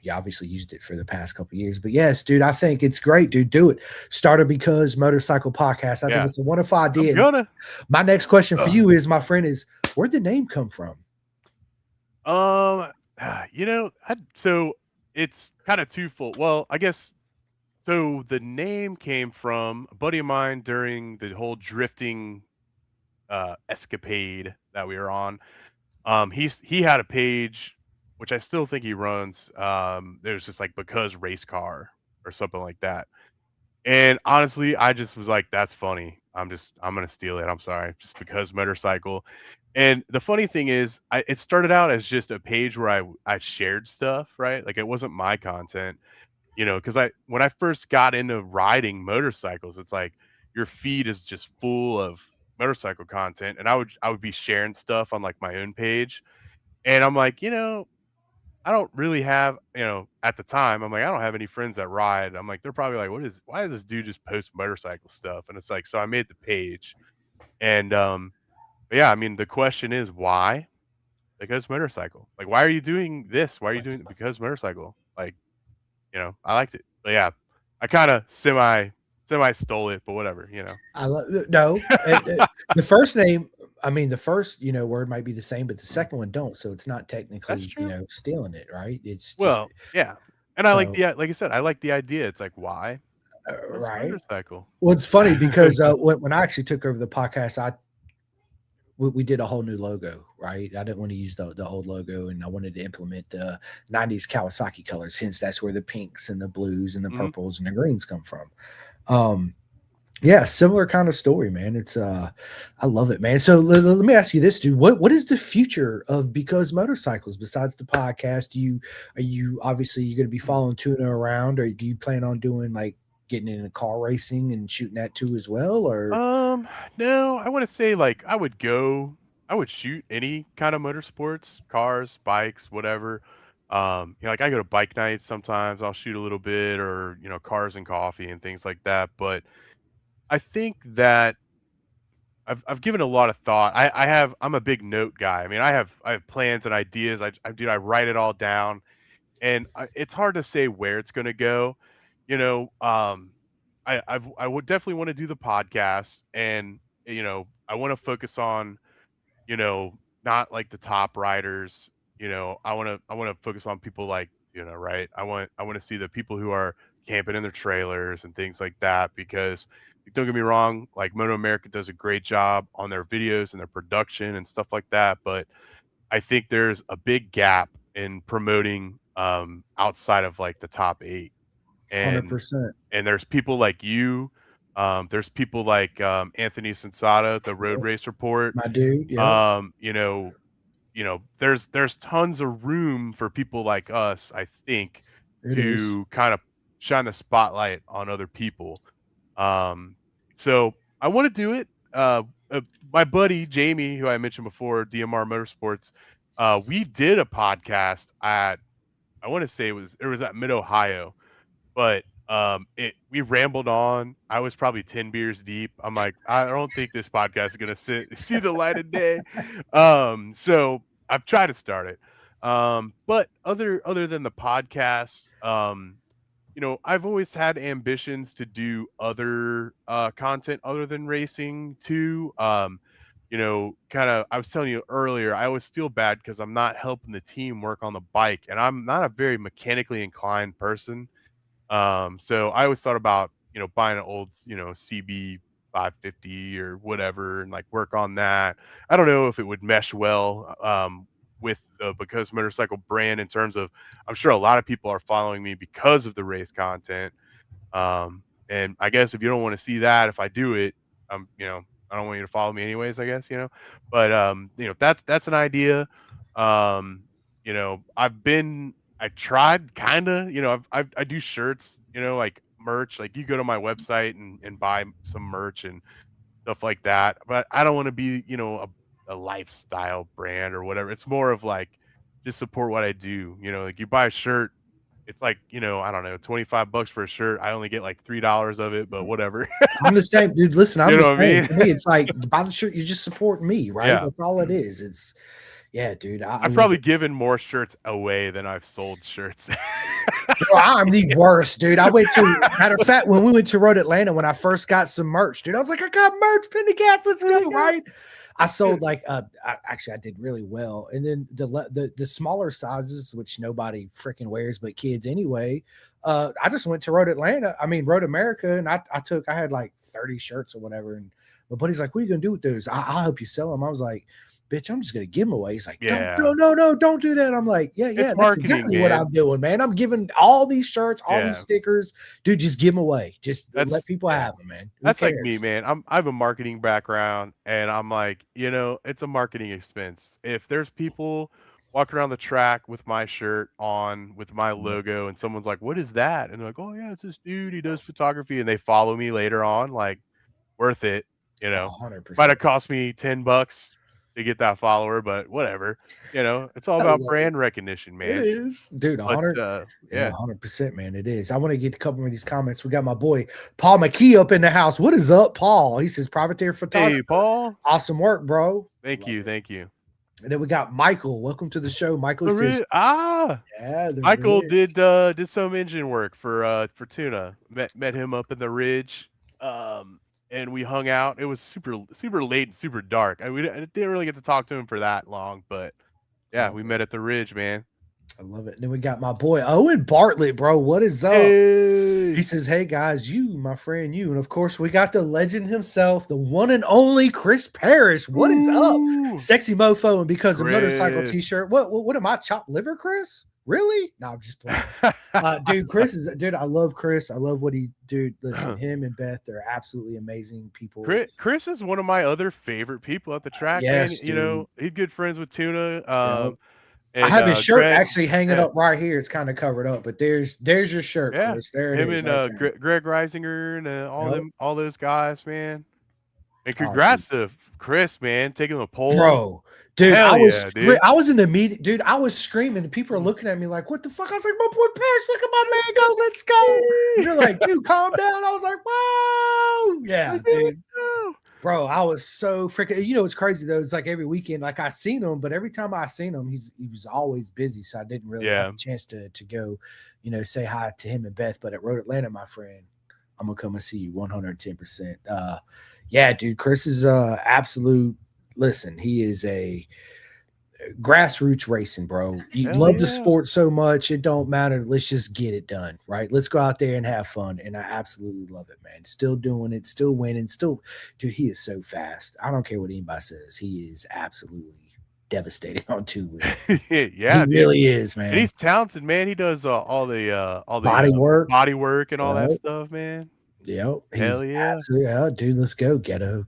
you obviously used it for the past couple of years. But yes, dude, I think it's great, dude. Do it. Start a Because Motorcycle podcast. I think Yeah, it's a wonderful I'm idea. And gonna. my next question for you is, my friend, is where'd the name come from? Um, so it's kind of twofold. Well, I guess so. The name came from a buddy of mine during the whole drifting escapade that we were on. He had a page, which I still think he runs. There's just like Because Race Car or something like that. And honestly, I just was like, "That's funny. I'm gonna steal it. I'm sorry, just Because Motorcycle." And the funny thing is, it started out as just a page where I shared stuff, right? Like it wasn't my content, because when I first got into riding motorcycles, it's like your feed is just full of motorcycle content, and I would be sharing stuff on like my own page, and I'm like, I don't really have, at the time, I'm like, I don't have any friends that ride. I'm like, they're probably like, why does this dude just post motorcycle stuff? And it's like, so I made the page. And but yeah, I mean, the question is why? Because motorcycle. Like, why are you doing this? Why are you doing it? Because motorcycle? Like, I liked it. But yeah, I kind of semi stole it, but whatever. I love no. The first name, I mean, the first word might be the same, but the second one don't. So it's not That's technically true. stealing it, right? It's just Well, yeah. And I like so like I said, I like the idea. It's like, why? Because right. motorcycle. Well, it's funny because when I actually took over the podcast, we did a whole new logo, right? I didn't want to use the old logo, and I wanted to implement the '90s Kawasaki colors. Hence, that's where the pinks and the blues and the Mhm. purples and the greens come from. Um, yeah, similar kind of story, man. It's I love it, man. So let me ask you this, dude. What is the future of Because Motorcycles besides the podcast? Are you obviously you're going to be following Tuna around, or do you plan on doing like getting into car racing and shooting that too as well? Or Um, no, I wanna say, like, I would shoot any kind of motorsports, cars, bikes, whatever. Like, I go to bike nights sometimes, I'll shoot a little bit or, cars and coffee and things like that, but I think that I've given a lot of thought. I'm a big note guy. I mean, I have plans and ideas. I write it all down, and it's hard to say where it's gonna go. You know, um, I would definitely want to do the podcast, and I want to focus on you know not like the top riders. I want to focus on people like right. I want to see the people who are camping in their trailers and things like that because don't get me wrong, like MotoAmerica does a great job on their videos and their production and stuff like that, but I think there's a big gap in promoting outside of like the top 8. 100%, And there's people like you, there's people like Anthony Sensata, the Road Race Report. my dude? Yep, Um, you know, there's tons of room for people like us, I think, it is. to kind of shine the spotlight on other people. Um, so I want to do it. My buddy Jamie, who I mentioned before, DMR Motorsports, we did a podcast at I want to say it was at Mid Ohio, but it we rambled on. I was probably 10 beers deep. I'm like, I don't think this podcast is gonna see the light of day. So I've tried to start it. But other than the podcast, I've always had ambitions to do other content other than racing too. Kind of I was telling you earlier, I always feel bad because I'm not helping the team work on the bike, and I'm not a very mechanically inclined person. So I always thought about, buying an old, CB 550 or whatever and like work on that. I don't know if it would mesh well with the Because Motorcycle brand in terms of I'm sure a lot of people are following me because of the race content. And I guess if you don't want to see that, if I do it, I don't want you to follow me anyways, I guess. But that's an idea. Um, I tried kinda, I do shirts, like merch. Like you go to my website and buy some merch and stuff like that. But I don't want to be, a lifestyle brand or whatever. It's more of like just support what I do. Like you buy a shirt, it's like, I don't know, 25 bucks for a shirt. I only get like $3 of it, but whatever. I'm the same, dude. Listen, I'm You the know what I same. mean? To me, it's like buy the shirt, you're just supporting me, right? Yeah. That's all it is. It's Yeah, dude, I I've love probably it. given more shirts away than I've sold shirts. Bro, I'm the worst, dude. I went to matter of fact, when we went to Road Atlanta, when I first got some merch, dude, I was like, I got merch, penny gas, let's go, right? I sold like actually I did really well. And then the smaller sizes, which nobody freaking wears but kids anyway. I just went to Road America, and I had like 30 shirts or whatever. And my buddy's like, what are you gonna do with those? I'll help you sell them. I was like, bitch, I'm just gonna give them away. He's like, Yeah. no, don't do that. I'm like, yeah, It's that's marketing, exactly what man. I'm doing, man. I'm giving all these shirts, all these Yeah. stickers, dude. Just give them away. Just let That's people yeah. have them, man. Who That's like me, cares? man. I have a marketing background, and I'm like, it's a marketing expense. If there's people walking around the track with my shirt on, with my Yeah, logo, and someone's like, "What is that?" And they're like, "Oh yeah, it's this dude. He does photography," and they follow me later on, like, worth it. You know, hundred might percent. have cost me $10 to get that follower, but whatever. It's all I about love it. brand recognition, It man. is, dude. But 100. Yeah, yeah. 100%, man. It is. I want to get a couple of these comments. We got my boy Paul McKee up in the house. What is up, Paul? He says privateer Hey, photographer. Paul. Awesome work, bro. Thank Love you, it. thank you. And then we got Michael. Welcome to the show. Michael The says, Ridge. Ah. yeah, the Michael Ridge. did some engine work for Tuna. Met him up in the Ridge, and we hung out. It was super late and super dark. I didn't really get to talk to him for that long, but yeah, Love we it. met at the Ridge, man. I love it. And then we got my boy Owen Bartlett, bro. What is up? He Hey, says, hey guys, you, my friend, you. And of course, we got the legend himself, the one and only Chris Parrish. What is up? ooh, Sexy mofo and because of motorcycle Chris. t-shirt. What am I, chopped liver, Chris? Really? No, I'm just playing. Dude, dude, I love Chris. I love what dude, listen, him and Beth, they're absolutely amazing people. Chris is one of my other favorite people at the track, man. Yes, dude. He's good friends with Tuna, Yep. I and have his shirt Greg. actually hanging Yeah, up right here. It's kind of covered up, but there's your shirt, yeah. Chris. There it Him is, and right there. Greg Reisinger and Yep. all those guys, man. And Oh, dude. congrats to Chris, man, taking the pole. Bro, dude, Hell yeah, dude. I was in the meeting, dude. I was screaming, and people are looking at me like, "What the fuck?" I was like, "My boy Parrish, look at my man go, let's go!" And they're like, "Dude, calm down." I was like, "Whoa, yeah, dude." Bro, I was so freaking. You know, it's crazy though. It's like every weekend, like I seen him, but every time I seen him, he was always busy, so I didn't really have Yeah. a chance to go, say hi to him and Beth. But at Road Atlanta, my friend, I'm gonna come and see you 110%. Yeah, dude, Chris is absolute. Listen, he is a grassroots racing, bro. You Hell love the yeah. sport so much, it don't matter. Let's just get it done, right? Let's go out there and have fun. And I absolutely love it, man. Still doing it, still winning, still, dude. He is so fast. I don't care what anybody says. He is absolutely devastating on two wheel. Yeah, He dude. really is, And man. he's talented, man. He does all the Body work. body work and all that Yep. stuff, man. Yep. Hell He's yeah. absolutely, yeah, dude. Let's go. Ghetto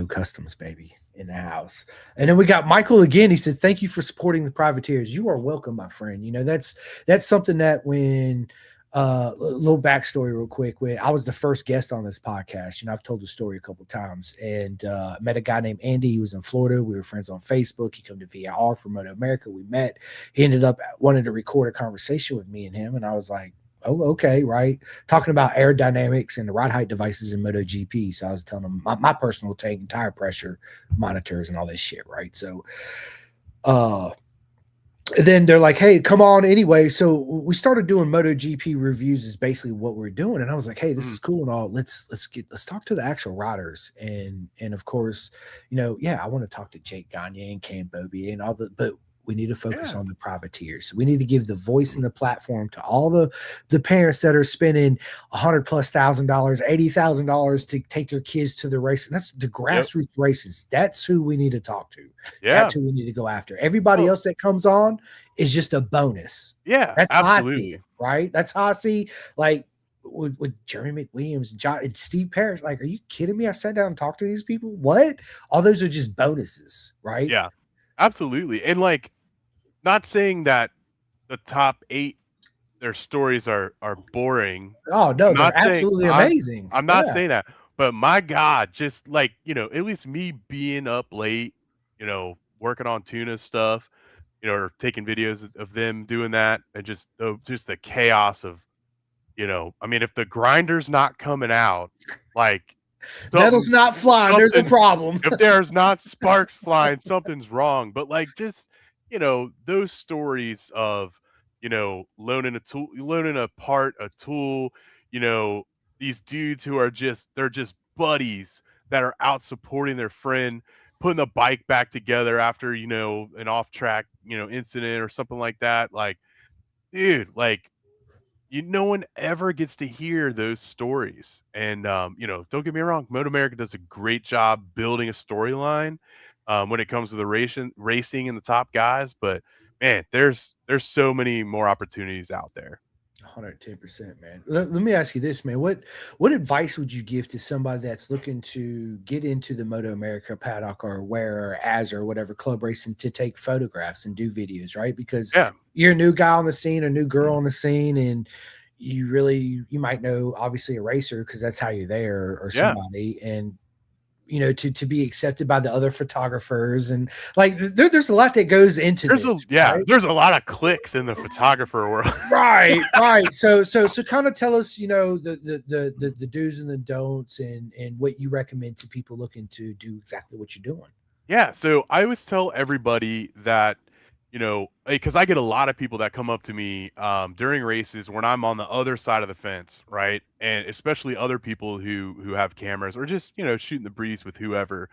customs, baby, in the house. And then we got Michael again. He said, thank you for supporting the privateers. You are welcome, my friend. That's something that when little backstory real quick. When I was the first guest on this podcast, I've told the story a couple times, and met a guy named Andy. He was in Florida. We were friends on Facebook. He come to VIR for MotoAmerica. We met. He ended up wanting to record a conversation with me and him, and I was like, oh, okay, right. Talking about aerodynamics and the ride height devices in MotoGP. So I was telling him my personal tank and tire pressure monitors and all this shit, right? So then they're like, hey, come on anyway. So we started doing MotoGP reviews is basically what we're doing. And I was like, hey, this is cool and all. Let's talk to the actual riders. And of course, I want to talk to Jake Gagne and Cam Bobby and all but we need to focus on the privateers. We need to give the voice and the platform to all the parents that are spending $100,000+, $80,000 to take their kids to the race. And that's the grassroots races. That's who we need to talk to. Yeah. That's who we need to go after. Everybody else that comes on is just a bonus. Yeah, That's absolutely. how I see it, right? That's how I see, like, with Jeremy McWilliams and John and Steve Parrish. Like, are you kidding me? I sat down and talked to these people. What? All those are just bonuses, right? Yeah. Absolutely. And like, not saying that the top 8, their stories are boring. Oh no, they're absolutely amazing. I'm not saying that, but my God, just like, at least me being up late, working on Tuna stuff, or taking videos of them doing that, and just the chaos of, I mean, if the grinder's not coming out, like, metal's not flying, there's a problem. If there's not sparks flying, something's wrong. But like, just those stories of, loaning a part, a tool, you know, these dudes who are they're just buddies that are out supporting their friend, putting the bike back together after, an off track, incident or something like that. Like, dude, like, no one ever gets to hear those stories. And, don't get me wrong, MotoAmerica does a great job building a storyline when it comes to the racing and the top guys. But man, there's so many more opportunities out there. 110%, man. Let me ask you this, man. What advice would you give to somebody that's looking to get into the Moto America paddock or where or as or whatever club racing to take photographs and do videos, right? Because Yeah. you're a new guy on the scene, a new girl on the scene, and you might know obviously a racer because that's how you're there or Yeah. somebody, and to be accepted by the other photographers and like there's a lot that goes into this, right? There's a lot of clicks in the photographer world. Right, right. So kind of tell us, the do's and the don'ts and what you recommend to people looking to do exactly what you're doing. Yeah, so I always tell everybody that, because I get a lot of people that come up to me during races when I'm on the other side of the fence, right? And especially other people who have cameras or just shooting the breeze with whoever.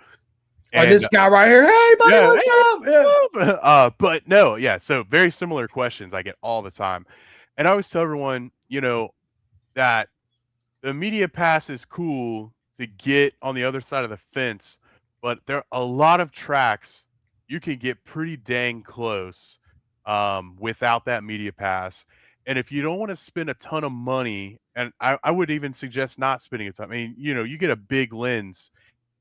Or And this guy right here, hey buddy, yeah, what's up? Yeah. but no, yeah. So very similar questions I get all the time, and I always tell everyone, that the media pass is cool to get on the other side of the fence, but there are a lot of tracks you can get pretty dang close without that media pass. And if you don't want to spend a ton of money, and I would even suggest not spending a ton. I mean, you get a big lens,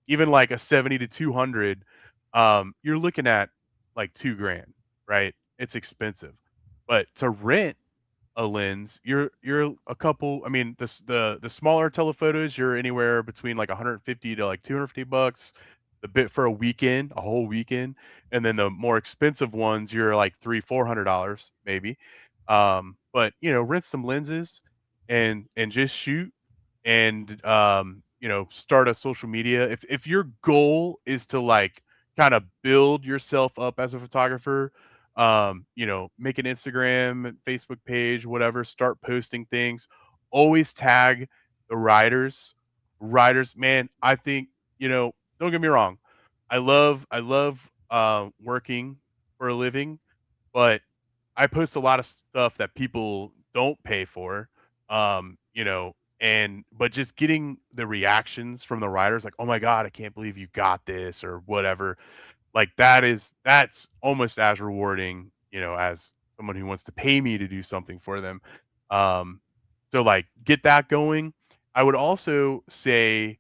even like a 70 to 200, you're looking at like 2 grand, right? It's expensive. But to rent a lens, you're a couple. I mean, the smaller telephotos, you're anywhere between like 150 to like 250 bucks. The bit for a weekend, a whole weekend, and then the more expensive ones, you're like $300-400 maybe. But rent some lenses and just shoot and start a social media. If your goal is to like kind of build yourself up as a photographer, make an Instagram, Facebook page, whatever, start posting things. Always tag the riders. Riders, man, I think, don't get me wrong. I love working for a living, but I post a lot of stuff that people don't pay for. And but just getting the reactions from the riders like, "Oh my god, I can't believe you got this," or whatever, like, that's almost as rewarding, as someone who wants to pay me to do something for them. Um, so, like, get that going. I would also say,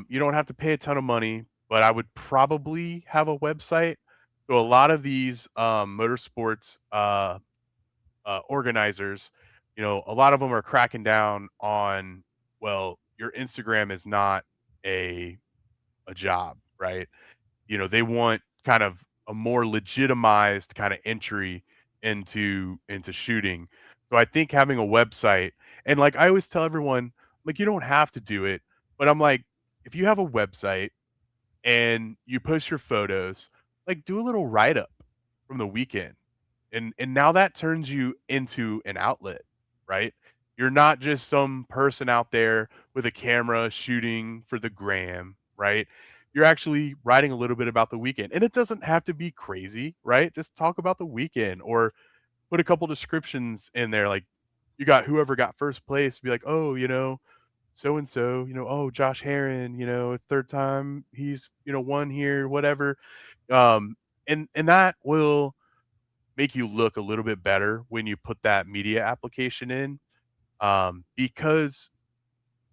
you don't have to pay a ton of money, but I would probably have a website. So a lot of these, motorsports, organizers, a lot of them are cracking down on, well, your Instagram is not a job, right? They want kind of a more legitimized kind of entry into shooting. So I think having a website, and like I always tell everyone, like, you don't have to do it, but I'm like, if you have a website and you post your photos, like, do a little write up from the weekend. And now that turns you into an outlet, right? You're not just some person out there with a camera shooting for the gram, right? You're actually writing a little bit about the weekend. And it doesn't have to be crazy, right? Just talk about the weekend or put a couple descriptions in there. Like, you got whoever got first place, be like, oh, so and so, oh, Josh Heron, it's third time he's, won here, whatever. Um, and that will make you look a little bit better when you put that media application in. Because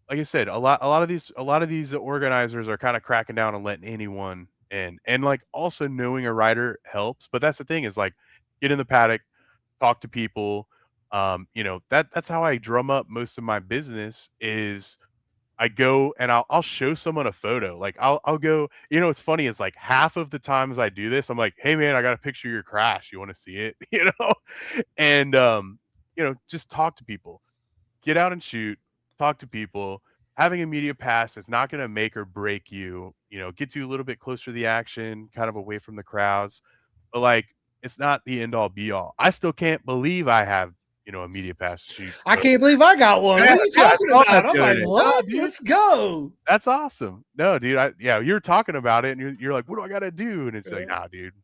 like I said, a lot of these organizers are kind of cracking down on letting anyone in. And like also knowing a rider helps. But that's the thing is like get in the paddock, talk to people. That's how I drum up most of my business is I go and I'll show someone a photo. Like I'll go, what's funny is like half of the times I do this, I'm like, "Hey man, I got a picture of your crash. You want to see it?" And just talk to people. Get out and shoot, talk to people. Having a media pass is not going to make or break you. Gets you a little bit closer to the action, kind of away from the crowds. But like it's not the end all be all. I still can't believe I have, a media pass to shoot. I can't believe I got one. Yeah, What are you dude, I talking saw that about? I'm the other like, day. No, what? dude, Let's go. that's awesome. No, dude, yeah, you were talking about it, and you're like, "What do I gotta do?" And it's like, Uh, "Nah, dude,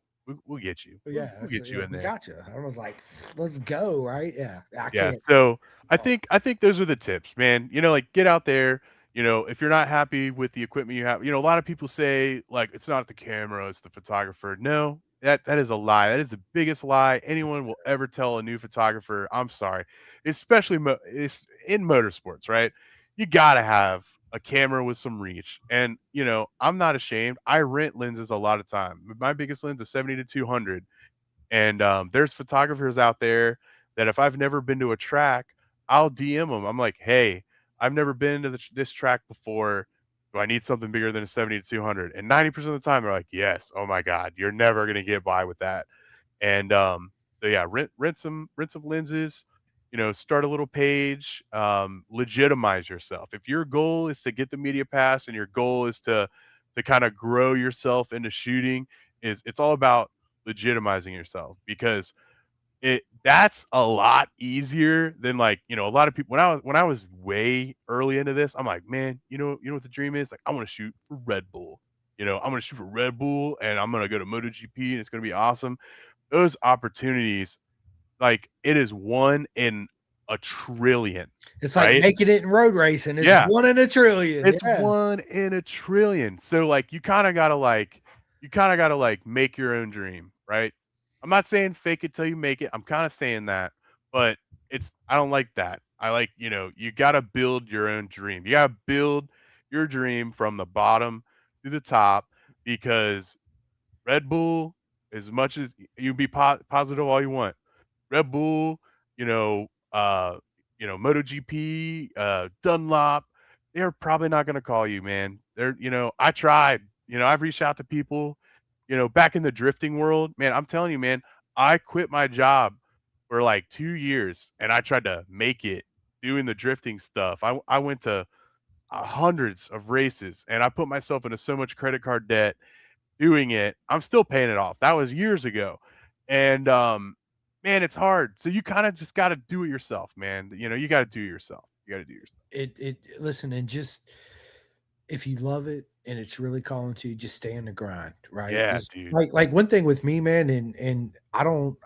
we'll get you. We'll yeah, we'll that's, get you yeah, in we there." got you. I was like, let's go, right? Yeah, I Yeah, can't. so Oh, I think those are the tips, man. Like get out there. If you're not happy with the equipment you have, a lot of people say like it's not the camera, it's the photographer. No, that is a lie. That is the biggest lie anyone will ever tell a new photographer. I'm sorry, especially it's in motorsports, right? You gotta have a camera with some reach, and I'm not ashamed. I rent lenses a lot of time. My biggest lens is 70 to 200. And there's photographers out there that if I've never been to a track, I'll DM them. I'm like, hey, I've never been to this track before. Do I need something bigger than a 70 to 200? And 90% of the time, they're like, yes. Oh my God, you're never gonna get by with that. And so yeah, rent some lenses. Start a little page. Legitimize yourself. If your goal is to get the media pass and your goal is to kind of grow yourself into shooting, it's all about legitimizing yourself because that's a lot easier than like a lot of people when I was way early into this. I'm like, man, what the dream is, like I want to shoot for Red Bull. I'm going to shoot for Red Bull and I'm going to go to MotoGP and it's going to be awesome. Those opportunities, like it is one in a trillion, it's like right? making it in road racing. It's Yeah, one in a trillion. it's Yeah. one in a trillion. So like you kind of got to make your own dream, right? I'm not saying fake it till you make it. I'm kind of saying that, but I don't like that. I like, you got to build your own dream. You got to build your dream from the bottom to the top because Red Bull, as much as you be positive all you want, Red Bull, you know, uh, MotoGP, Dunlop, they're probably not gonna call you, man. I tried. I've reached out to people, back in the drifting world, man. I'm telling you, man, I quit my job for like 2 years, and I tried to make it doing the drifting stuff. I went to hundreds of races, and I put myself into so much credit card debt doing it. I'm still paying it off. That was years ago. And man, it's hard. So you kind of just got to do it yourself, man. You got to do it yourself. You got to do it yourself. It listen, and just if you love it and it's really calling to you, just stay in the grind, right? Yeah, Just dude. like one thing with me, man, and I don't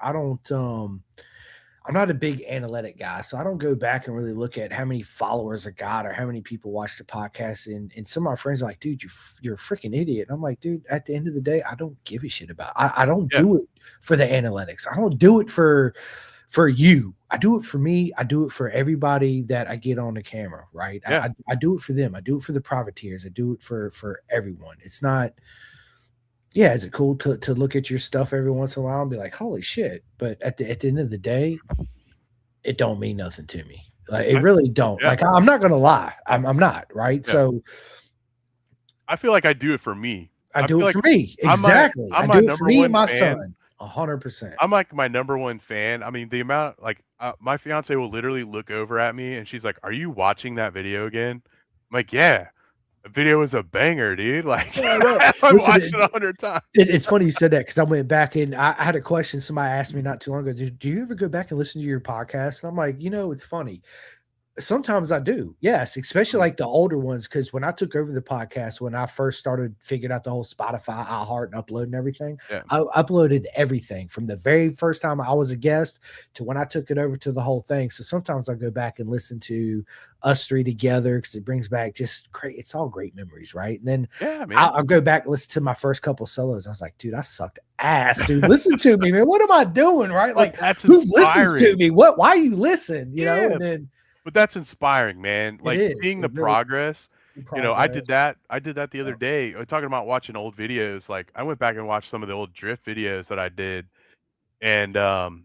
I'm not a big analytic guy, so I don't go back and really look at how many followers I got or how many people watch the podcast. And some of my friends are like, dude, you're a freaking idiot. And I'm like, dude, at the end of the day, I don't give a shit about. I don't Yeah. do it for the analytics. I don't do it for you. I do it for me. I do it for everybody that I get on the camera, right? Yeah. I do it for them. I do it for the privateers. I do it for everyone. It's not. Yeah, is it cool to look at your stuff every once in a while and be like, holy shit? But at the end of the day, it don't mean nothing to me. Like it I, really don't. yeah. Like I'm not gonna lie. I'm not, right? Yeah. So I feel like I do it for me. I I do feel it like for me. I'm my Exactly. I'm I my do it for number me and one my fan. son. 100%. I'm like my number one fan. I mean, the amount like my fiance will literally look over at me and she's like, "Are you watching that video again?" I'm like, "Yeah, the video was a banger, dude." Like Yeah, I know. I've Listen, watched it 100 times. it's funny you said that because I went back and I had a question somebody asked me not too long ago. Do you ever go back and listen to your podcast? And I'm like, it's funny. Sometimes I do. Yes, especially Mhm. like the older ones. Because when I took over the podcast, when I first started figuring out the whole Spotify, iHeart, and uploading everything, Yeah. I uploaded everything from the very first time I was a guest to when I took it over to the whole thing. So sometimes I go back and listen to us three together because it brings back just great. It's all great memories, right? And then Yeah, I'll, man. I'll go back and listen to my first couple solos. I was like, dude, I sucked ass, dude. Listen to me, man. What am I doing, right? But Like, that's who listens to inspiring. me? What? Why you listen? Yeah, And then but that's inspiring, man. it Like is. seeing the It really progress. I progress. did that. I did that the other Yeah. day. Talking about watching old videos. Like I went back and watched some of the old drift videos that I did, and I'm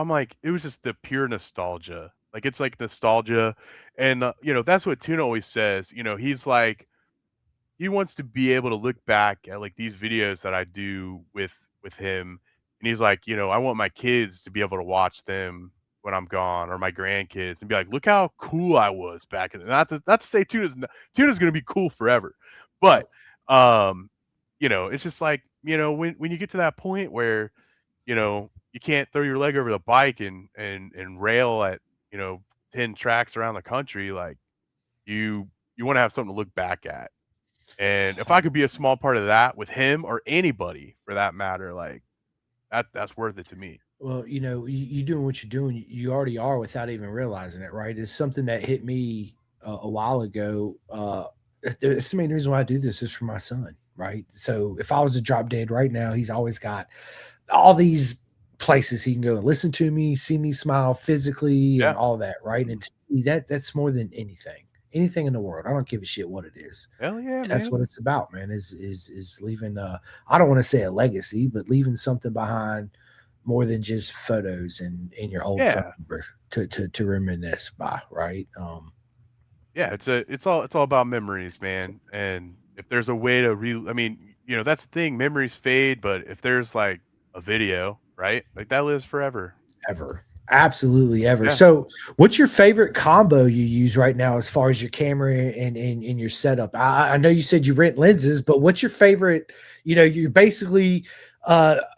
like, it was just the pure nostalgia. Like it's like nostalgia, and that's what Tuna always says. He's like, he wants to be able to look back at like these videos that I do with him, and he's like, I want my kids to be able to watch them when I'm gone, or my grandkids, and be like, look how cool I was back in. Not to say Tuna's gonna be cool forever, but Oh, it's just like when you get to that point where you can't throw your leg over the bike and rail at, 10 tracks around the country. Like, you want to have something to look back at. And if I could be a small part of that with him or anybody for that matter, like that's worth it to me. Well, you doing what you're doing, you already are without even realizing it, right? It's something that hit me a while ago. It's the main reason why I do this is for my son, right? So if I was to drop dead right now, he's always got all these places he can go and listen to me, see me smile physically, and Yeah. all that, right? Mhm. And to me, that's more than anything in the world. I don't give a shit what it is. Hell yeah, And that's man. what it's about, man. Is leaving I don't want to say a legacy, but leaving something behind more than just photos and your old phone Yeah. number to reminisce by, right? Yeah, it's all about memories, man. And if there's a way to I mean, that's the thing, memories fade, but if there's like a video, right? Like that lives forever. Ever. Absolutely ever. Yeah. So, what's your favorite combo you use right now as far as your camera and your setup? I know you said you rent lenses, but what's your favorite? You're basically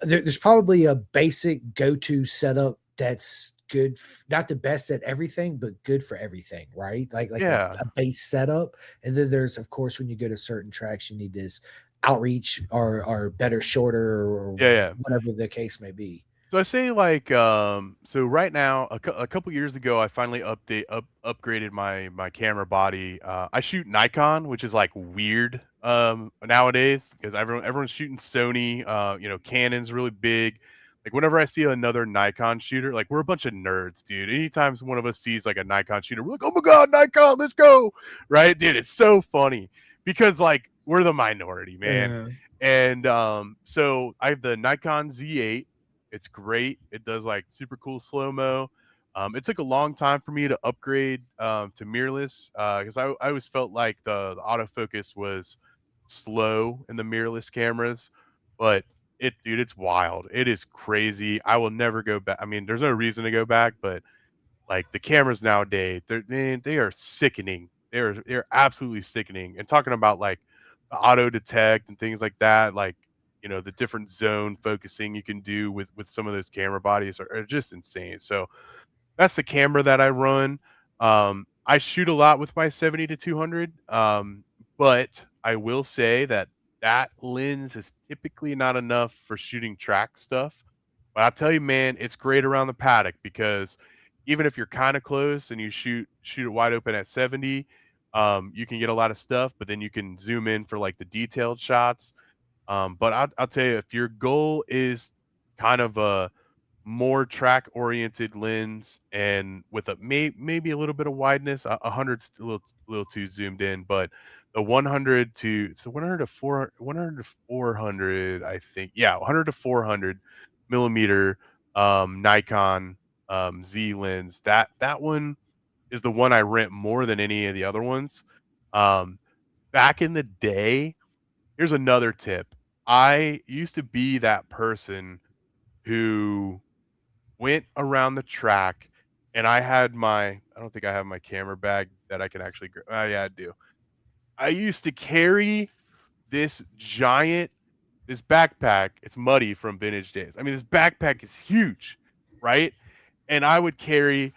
there's probably a basic go-to setup that's good, not the best at everything, but good for everything, right? Like Yeah. a base setup, and then there's of course when you go to certain tracks, you need this outreach or better, shorter, or Yeah, yeah. whatever the case may be. So I say like so right now a couple years ago I finally upgraded my camera body. I shoot Nikon, which is like weird nowadays because everyone's shooting Sony, Canon's really big. Like whenever I see another Nikon shooter, like we're a bunch of nerds, dude. Anytime one of us sees like a Nikon shooter, we're like, "Oh my god, Nikon, let's go." Right? Dude, it's so funny because like we're the minority, man. Uh, And so I have the Nikon Z8. It's great. It does like super cool slow mo. It took a long time for me to upgrade to mirrorless because I always felt like the autofocus was slow in the mirrorless cameras, but dude, it's wild. It is crazy. I will never go back. I mean, there's no reason to go back, but like the cameras nowadays, they are sickening. They're absolutely sickening. And talking about like the auto detect and things like that, like the different zone focusing you can do with some of those camera bodies are just insane. So that's the camera that I run. I shoot a lot with my 70 to 200, but I will say that that lens is typically not enough for shooting track stuff. But I'll tell you, man, it's great around the paddock because even if you're kind of close and you shoot it wide open at 70, you can get a lot of stuff. But then you can zoom in for like the detailed shots. But I'll tell you, if your goal is kind of a more track oriented lens and with maybe a little bit of wideness, a hundred's a little too zoomed in, but the 100 to it's the 100 to 400, 100 to 400, I think. Yeah, 100 to 400 millimeter Nikon Z lens. That one is the one I rent more than any of the other ones. Um, Back in the day, here's another tip. I used to be that person who went around the track and I don't think I have my camera bag that I can actually oh yeah, I do. I used to carry this giant this backpack. It's muddy from vintage days. I mean, this backpack is huge, right? And I would carry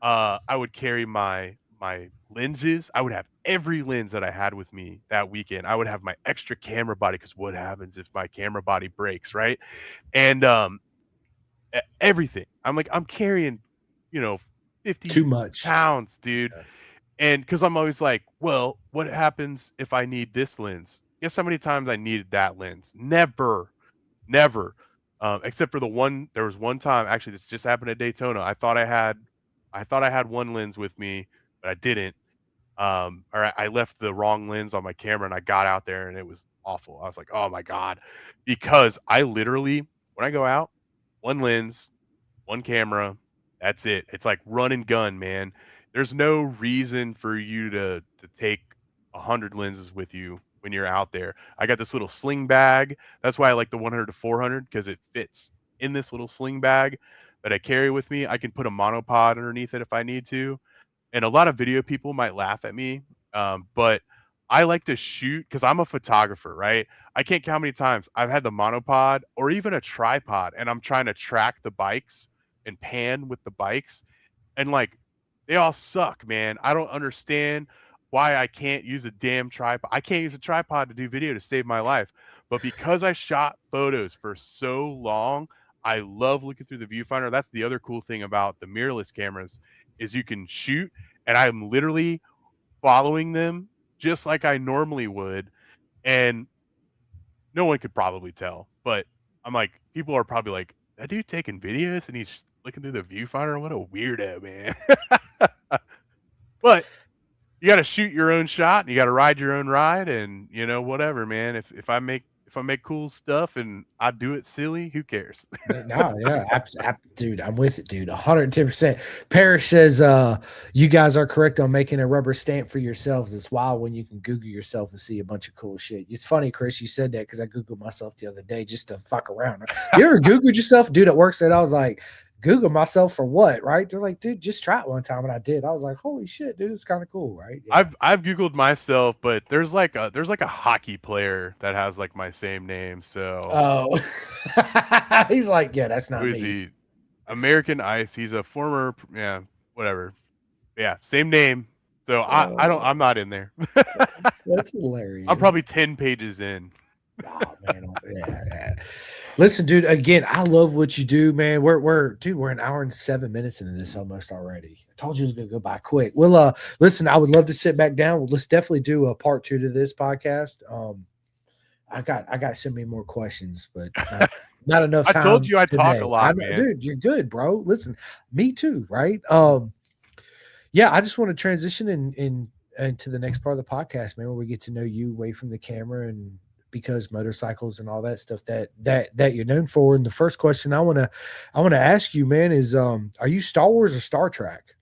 my lenses. I would have every lens that I had with me that weekend. I would have my extra camera body because what happens if my camera body breaks, right? And everything. I'm carrying, you know, Too 50 much. pounds, dude. Yeah. And because I'm always like, well, what happens if I need this lens? Guess how many times I needed that lens? Never, never. Except for there was one time, actually, this just happened at Daytona. I thought I had one lens with me, but I didn't. Or I left the wrong lens on my camera and I got out there and it was awful. I was like, oh my God. Because I literally, when I go out, one lens, one camera, that's it. It's like run and gun, man. There's no reason for you to take 100 lenses with you when you're out there. I got this little sling bag. That's why I like the 100 to 400 because it fits in this little sling bag that I carry with me. I can put a monopod underneath it if I need to. And a lot of video people might laugh at me, but I like to shoot because I'm a photographer, right? I can't count how many times I've had the monopod or even a tripod, and I'm trying to track the bikes and pan with the bikes, and like they all suck, man. I don't understand why I can't use a damn tripod. I can't use a tripod to do video to save my life. But because I shot photos for so long, I love looking through the viewfinder. That's the other cool thing about the mirrorless cameras is you can shoot, and I'm literally following them just like I normally would, and no one could probably tell. But I'm like, people are probably like, that dude taking videos and he's looking through the viewfinder. What a weirdo, man. But you got to shoot your own shot and you got to ride your own ride, and whatever, man. If I make cool stuff and I do it silly, who cares? No, yeah, dude, I'm with it, dude. 110%. Parrish says, you guys are correct on making a rubber stamp for yourselves. It's wild when you can Google yourself and see a bunch of cool shit. It's funny, Chris, you said that because I Googled myself the other day just to fuck around. You ever Googled yourself? Dude at work said, I was like, Google myself for what? Right? They're like, dude, just try it one time. And I did. I was like, holy shit, dude, it's kind of cool, right? Yeah. I've Googled myself, but there's like a hockey player that has like my same name. So Oh, he's like, yeah, that's not who is me. he? American Ice. He's a former, yeah, whatever. Yeah, same name. So I'm not in there. That's hilarious. I'm probably 10 pages in. Oh man, yeah. Listen, dude. Again, I love what you do, man. We're an hour and 7 minutes into this almost already. I told you it was gonna go by quick. Well, listen, I would love to sit back down. Let's definitely do a part 2 to this podcast. I got so many more questions, but not enough I time. told you I talk today. a lot, man. Dude. You're good, bro. Listen, me too, right? Yeah, I just want to transition into the next part of the podcast, man, where we get to know you away from the camera and because motorcycles and all that stuff that you're known for. And the first question I wanna ask you, man, is are you Star Wars or Star Trek?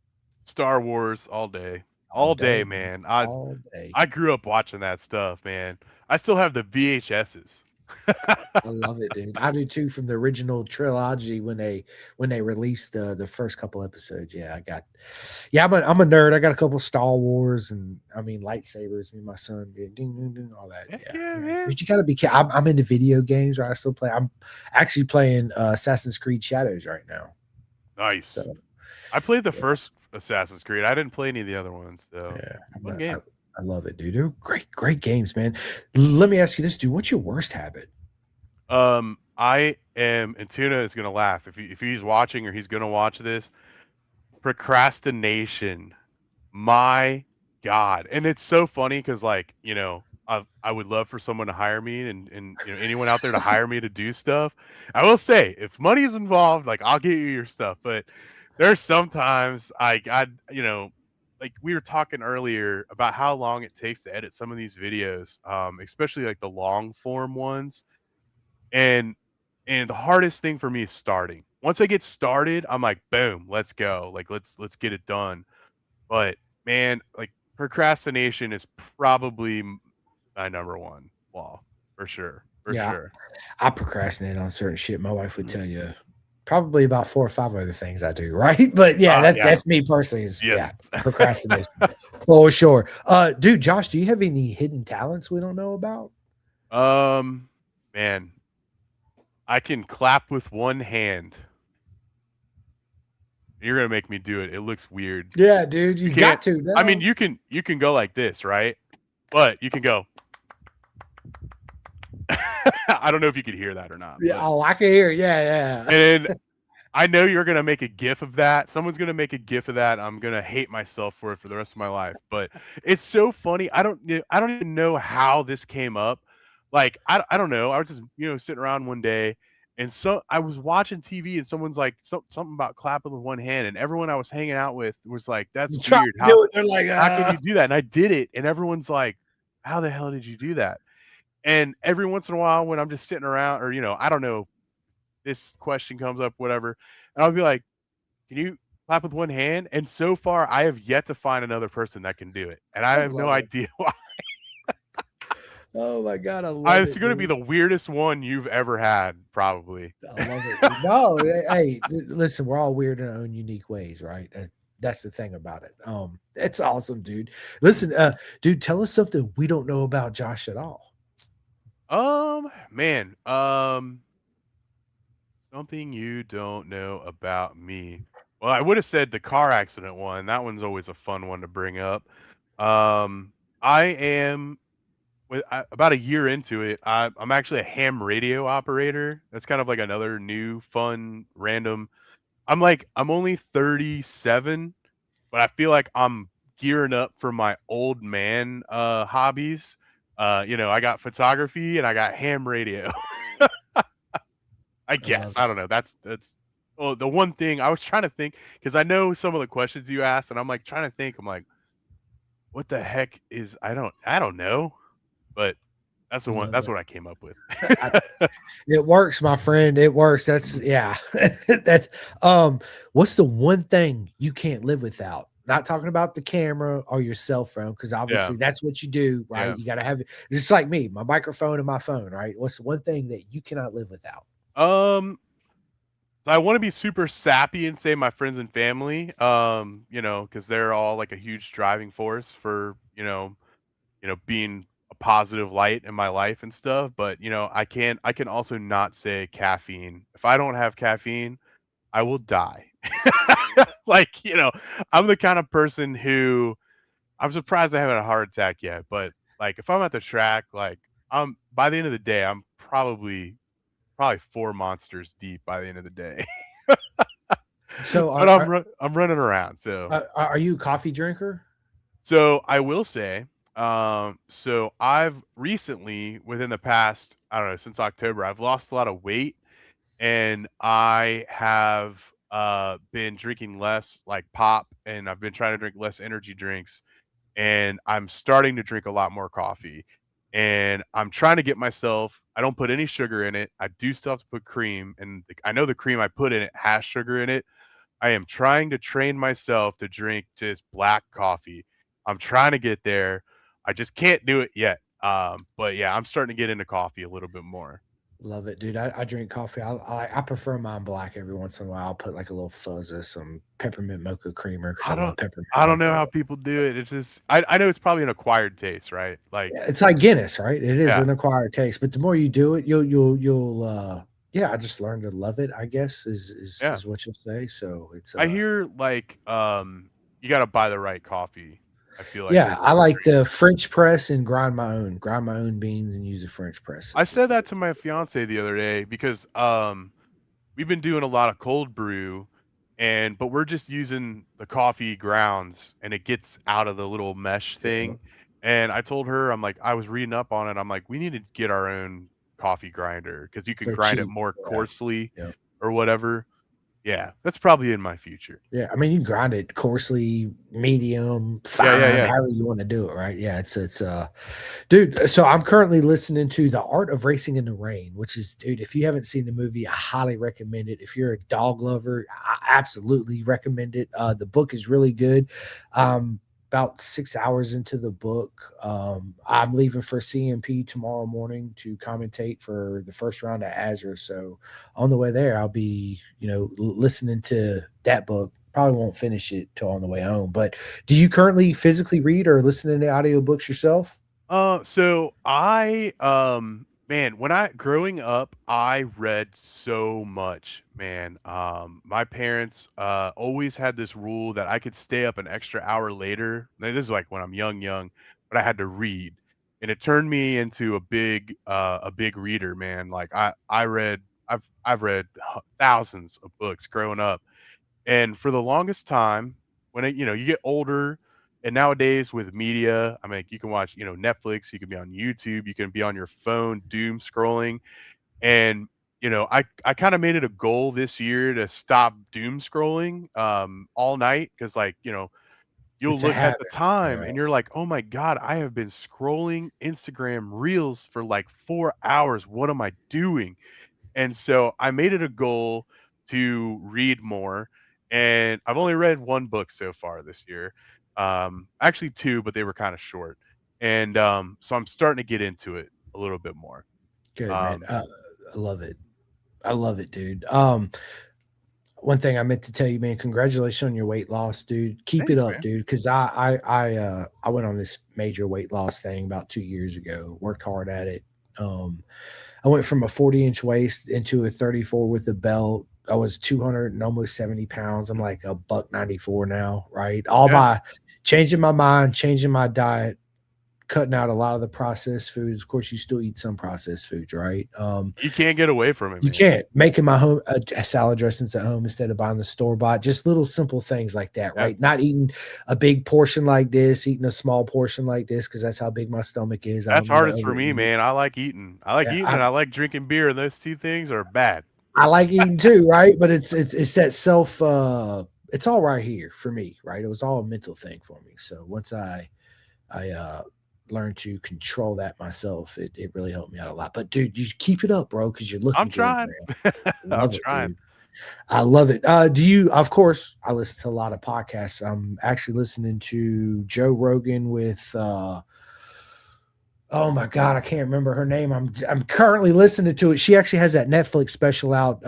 Star Wars all day. All All day, day, man. man. All day. I grew up watching that stuff, man. I still have the VHSs. I love it, dude. I do too from the original trilogy when they released the first couple episodes. Yeah, I'm a nerd. I got a couple Star Wars and I mean lightsabers, me and my son, ding, ding, ding, all that. Heck Yeah. yeah, man. But you gotta be I'm into video games, right? I still play. I'm actually playing Assassin's Creed Shadows right now. Nice. So I played the first Assassin's Creed. I didn't play any of the other ones, so yeah, fun game. I love it, dude. They're great games, man. Let me ask you this, dude. What's your worst habit? I am, and Tuna is gonna laugh if he's watching or he's gonna watch this. Procrastination. My God, and it's so funny because like I would love for someone to hire me and anyone out there to hire me to do stuff. I will say if money is involved, like I'll get you your stuff, but there's sometimes like we were talking earlier about how long it takes to edit some of these videos, especially like the long form ones. And the hardest thing for me is starting. Once I get started, I'm like, boom, let's go. Like let's get it done. But man, like procrastination is probably my number one flaw for sure. For Yeah, sure. I procrastinate on certain shit. My wife would Mhm. tell you probably about 4 or 5 other things I do, right? But yeah, that's me personally. Yes. Procrastination for sure. Dude, Josh, do you have any hidden talents we don't know about? Man, I can clap with one hand. You're gonna make me do it. It looks weird. Yeah, dude, you got to. I mean, you can go like this, right? But you can go. I don't know if you could hear that or not. Yeah, oh, I can hear it. Yeah. And I know you're gonna make a GIF of that. Someone's gonna make a GIF of that. I'm gonna hate myself for it for the rest of my life. But it's so funny. I don't even know how this came up. Like I don't know. I was just sitting around one day, and so I was watching TV, and someone's like something about clapping with one hand, and everyone I was hanging out with was like, "That's weird. They're like, how can you do that?" And I did it, and everyone's like, "How the hell did you do that?" And every once in a while, when I'm just sitting around, or I don't know, this question comes up, whatever, and I'll be like, "Can you clap with one hand?" And so far, I have yet to find another person that can do it, and I have no idea why. Oh my God, I love it. It's going to be the weirdest one you've ever had, probably. I love it. No, hey, listen, we're all weird in our own unique ways, right? That's the thing about it. It's awesome, dude. Listen, dude, tell us something we don't know about Josh at all. Man, something you don't know about me. Well, I would have said the car accident one. That one's always a fun one to bring up. Um, I am about a year into it. I'm actually a ham radio operator. That's kind of like another new, fun, random. I'm only 37, but I feel like I'm gearing up for my old man hobbies. I got photography and I got ham radio. I I guess. love I it. don't know. That's well, the one thing I was trying to think because I know some of the questions you asked, and I'm like trying to think. I'm like, what the heck is I don't know, but that's the one. Love That's it. what I came up with. I, it works, my friend. It works. That's yeah. That's what's the one thing you can't live without? Not talking about the camera or your cell phone, because Yeah, obviously that's what you do, right? yeah. You gotta have it. Just like me, my microphone and my phone, right? What's the one thing that you cannot live without? Um, so I want to be super sappy and say my friends and family. Because they're all like a huge driving force for being a positive light in my life and stuff. But I can also not say caffeine. If I don't have caffeine, I will die. Like, I'm the kind of person who I'm surprised I haven't had a heart attack yet, but like if I'm at the track, like I'm by the end of the day, I'm probably four monsters deep by the end of the day. So But I'm running around, so are you a coffee drinker? I will say, so I've recently within the past, I don't know, since October, I've lost a lot of weight and I have been drinking less like pop and I've been trying to drink less energy drinks and I'm starting to drink a lot more coffee. And I'm trying to get myself, I don't put any sugar in it. I do still have to put cream and I know the cream I put in it has sugar in it. I am trying to train myself to drink just black coffee. I'm trying to get there. I just can't do it yet. But yeah, I'm starting to get into coffee a little bit more. Love it, dude. I drink coffee. I prefer mine black every once in a while. I'll put like a little fuzz of some peppermint mocha creamer because I I love don't peppermint I don't know mocha. how people do it. It's just I know it's probably an acquired taste, right? Like, Yeah, it's like Guinness, right? It is yeah, an acquired taste, but the more you do it, you'll yeah, I just learned to love it, I guess yeah. is what you'll say. So it's I hear like you got to buy the right coffee. I feel like yeah, there's I a like trade-off. the French press and grind my own beans and use a French press. I It's just said the that to best. my fiance the other day because we've been doing a lot of cold brew but we're just using the coffee grounds and it gets out of the little mesh Yeah, thing. And I told her, I'm like, I was reading up on it. I'm like, we need to get our own coffee grinder because you can they're grind it cheap. more Yeah, coarsely yeah. or whatever. Yeah, that's probably in my future. Yeah, I mean, you can grind it coarsely, medium, Yeah, yeah, fine, yeah. however you wanna do it, right? Yeah, dude, so I'm currently listening to The Art of Racing in the Rain, which is dude, if you haven't seen the movie, I highly recommend it. If you're a dog lover, I absolutely recommend it. The book is really good. About 6 hours into the book, I'm leaving for CMP tomorrow morning to commentate for the first round at Azure, so on the way there, I'll be, listening to that book. Probably won't finish it till on the way home. But do you currently physically read or listen to the audiobooks yourself? So I man, when I growing up, I read so much, man. My parents always had this rule that I could stay up an extra hour later. Now, this is like when I'm young, but I had to read. And it turned me into a big reader, man. Like I read I've read thousands of books growing up. And for the longest time, when you get older, and nowadays with media, I mean, you can watch, Netflix, you can be on YouTube, you can be on your phone, doom scrolling, and I kind of made it a goal this year to stop doom scrolling all night because, like, you'll It's a look at the habit. time Yeah. and you're like, oh my god, I have been scrolling Instagram Reels for like 4 hours. What am I doing? And so I made it a goal to read more, and I've only read 1 book so far this year. Actually 2, but they were kinda short. And, so I'm starting to get into it a little bit more. Good, man. Um I love it. I love it, dude. one thing I meant to tell you, man, congratulations on your weight loss, dude. Keep it Thanks, up, man. dude. Because I went on this major weight loss thing about 2 years ago. Worked hard at it. Um, I went from a 40-inch waist into a 34 with a belt. I was 200 and almost 70 pounds. I'm like a buck 94 now, right? All Yeah, by changing my mind, changing my diet, cutting out a lot of the processed foods. Of course, you still eat some processed foods, right? you can't get away from it, You man. can't making my home salad dressings at home instead of buying the store bought. Just little simple things like that, Yeah, right? Not eating a big portion like this, eating a small portion like this because that's how big my stomach is. I that's don't need to hardest for me, overeat. man. I like eating. I like Yeah, eating and I like drinking beer, and those 2 things are bad. I like eating too, right? But it's that self. It's all right here for me, right? It was all a mental thing for me. So once I learned to control that myself, it really helped me out a lot. But dude, you keep it up, bro, because you're I'm looking great, trying. man. I'm Love it, trying. dude. I love it. Do you, of course, I listen to a lot of podcasts. I'm actually listening to Joe Rogan with, oh my God, I can't remember her name. I'm currently listening to it. She actually has that Netflix special out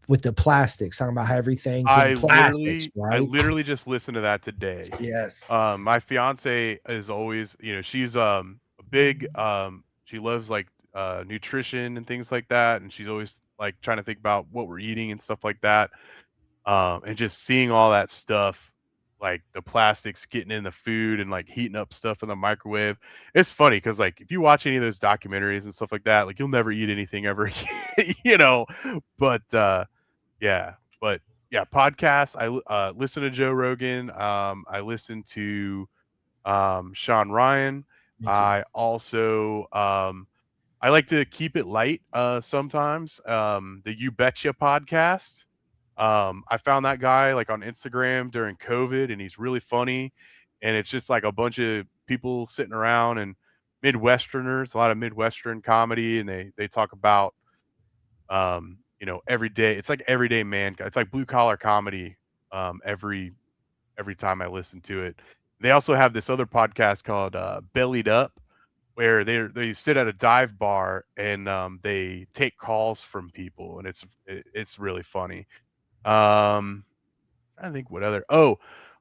with the plastics, talking about how everything's in plastics, I right? literally just listened to that today. Yes. My fiance is always, she's a big she loves like nutrition and things like that, and she's always like trying to think about what we're eating and stuff like that. And just seeing all that stuff, like the plastics getting in the food and like heating up stuff in the microwave. It's funny because like if you watch any of those documentaries and stuff like that, like you'll never eat anything ever, you know. But yeah, but yeah, podcasts. Listen to Joe Rogan. I listen to Sean Ryan. Me too. I also I like to keep it light sometimes. The You Betcha podcast. I found that guy like on Instagram during COVID, and he's really funny. And it's just like a bunch of people sitting around and Midwesterners, a lot of Midwestern comedy, and they talk about everyday. It's like everyday man. It's like blue collar comedy. Every time I listen to it, they also have this other podcast called Bellied Up, where they sit at a dive bar and they take calls from people, and it's really funny. Um, I think what other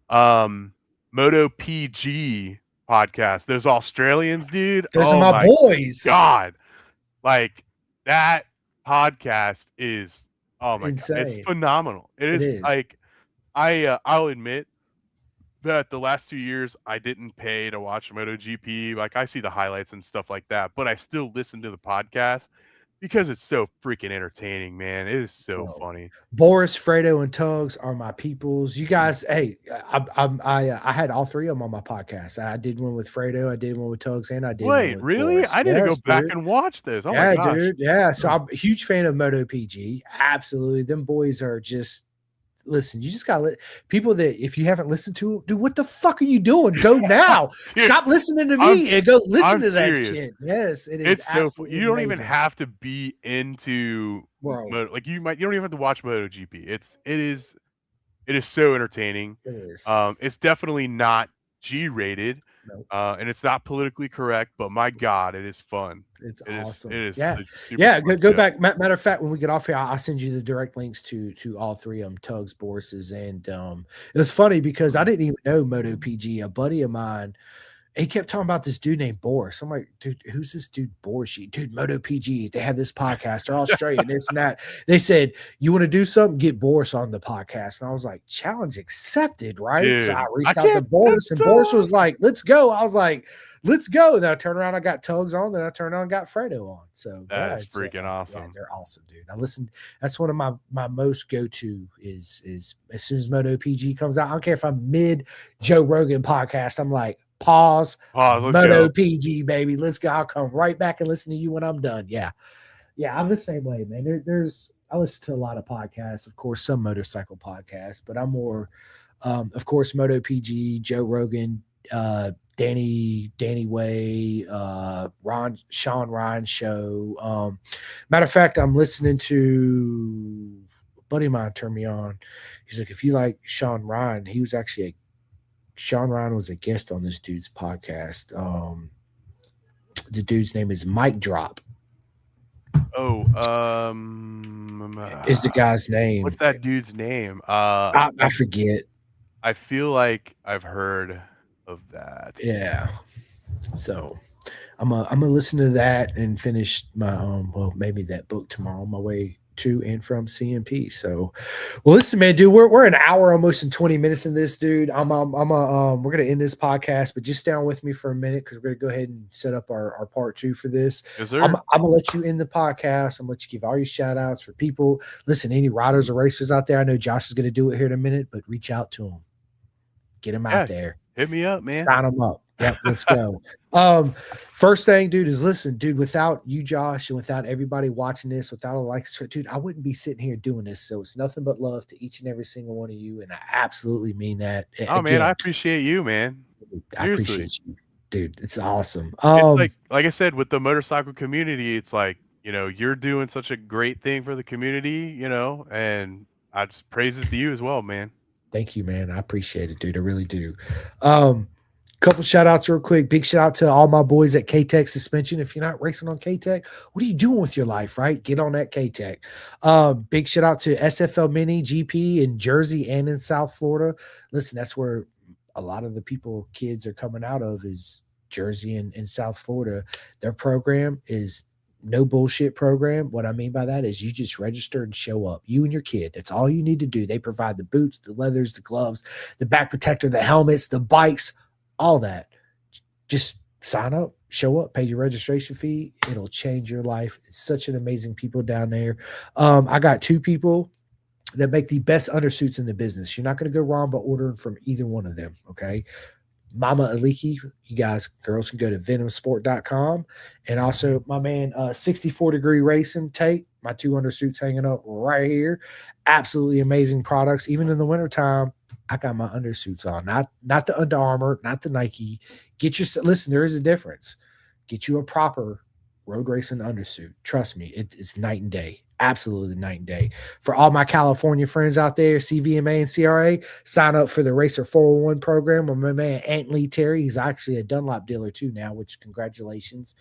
um Moto PG podcast. Those Australians, dude. Those are Oh my my boys. god. Like that podcast is oh my god, it's Insane. phenomenal. It It is is. like I'll admit that the last 2 years I didn't pay to watch MotoGP. Like I see the highlights and stuff like that, but I still listen to the podcast because it's so freaking entertaining, man. It is so Bro. funny. Boris, Fredo, and Tugs are my peoples. You guys, hey, I had all three of them on my podcast. I did one with Fredo, I did one with Tugs, and I did one Wait, with really? Boris. I need to go Yes, back dude. and watch this. Oh my Yeah, gosh. dude. Yeah. So Mm. I'm a huge fan of Moto PG. Absolutely. Them boys are just listen, you just gotta let people that if you haven't listened to, dude, what the fuck are you doing? Go now. Dude, Stop listening to I'm me and go listen I'm to that serious. shit. Yes, it is It's so fu absolutely you don't even amazing, have to be into bro. like you don't even have to watch MotoGP. It is so entertaining. It is. It's definitely not G-rated, No. and it's not politically correct, but my god, it is fun. It's It awesome. is Yeah. a super Yeah, fun go show. back. Matter of fact, when we get off here, I'll send you the direct links to all three of them, Tugs, Boris's, and it was funny because I didn't even know Moto PG. A buddy of mine, he kept talking about this dude named Boris. I'm like, dude, who's this dude Boris? Dude, Moto PG. They have this podcast. They're Australian, this and that. They said, you want to do something? Get Boris on the podcast. And I was like, challenge accepted, right? So I Dude, I reached out to can't Boris, and Boris was like, let's go. I was like, let's go. Then I turned around, I got Tugs on. Then I turned on, got Fredo on. So that yeah, is it's freaking yeah, awesome. they're awesome, dude. I listen. That's one of my most go to is as soon as Moto PG comes out. I don't care if I'm mid Joe Rogan podcast. I'm like, pause, Pause, let's Moto go. PG, baby. Let's go. I'll come right back and listen to you when I'm done. Yeah. Yeah, I'm the same way, man. There's I listen to a lot of podcasts, of course, some motorcycle podcasts, but I'm more of course, Moto PG, Joe Rogan, Danny Way, Sean Ryan show. Matter of fact, I'm listening to a buddy of mine turned me on. He's like, if you like Sean Ryan, he was actually Sean Ryan was a guest on this dude's podcast. The dude's name is Mike Drop. Oh, Is the guy's what's name? that dude's name? I forget. I feel like I've heard of that. Yeah. So I'm gonna listen to that and finish my well, maybe that book tomorrow on my way to and from CMP. So well, listen, man, dude, we're an hour almost and 20 minutes in this, dude. We're gonna end this podcast, but just stay on with me for a minute because we're gonna go ahead and set up our part two for this. Yes, I'm, sir. I'm gonna let you end the podcast. I'm gonna let you give all your shout outs for people. Listen, any riders or racers out there, I know Josh is gonna do it here in a minute, but reach out to them, get them out Yeah, there. hit me up, man. Sign them up. Yep, let's go. First thing, dude, is listen, dude, without you, Josh, and without everybody watching this, without a like, dude, I wouldn't be sitting here doing this. So it's nothing but love to each and every single one of you. And I absolutely mean that. Oh man, I Again, appreciate you, man. I Seriously. appreciate you, dude. It's awesome. It's like I said, with the motorcycle community, it's like, you're doing such a great thing for the community, and I just praises to you as well, man. Thank you, man. I appreciate it, dude. I really do. Couple shout outs real quick. Big shout out to all my boys at K Tech Suspension. If you're not racing on K Tech, what are you doing with your life, right? Get on that K Tech. Big shout out to SFL Mini GP in Jersey and in South Florida. Listen, that's where a lot of the kids are coming out of is Jersey and South Florida. Their program is no bullshit program. What I mean by that is you just register and show up. You and your kid. That's all you need to do. They provide the boots, the leathers, the gloves, the back protector, the helmets, the bikes, all that. Just sign up, show up, pay your registration fee. It'll change your life. It's such an amazing people down there. I got two people that make the best undersuits in the business. You're not going to go wrong by ordering from either one of them. Okay. Mama Aliki, you guys, girls can go to venomsport.com. And also my man, 64 Degree Racing Tate, my two undersuits hanging up right here. Absolutely amazing products. Even in the wintertime, I got my undersuits on. Not the Under Armour, not the Nike. Listen, there is a difference. Get you a proper road racing undersuit. Trust me, it's night and day. Absolutely night and day. For all my California friends out there, CVMA and CRA, sign up for the Racer 401 program with my man Ant Lee Terry. He's actually a Dunlop dealer too now, which congratulations.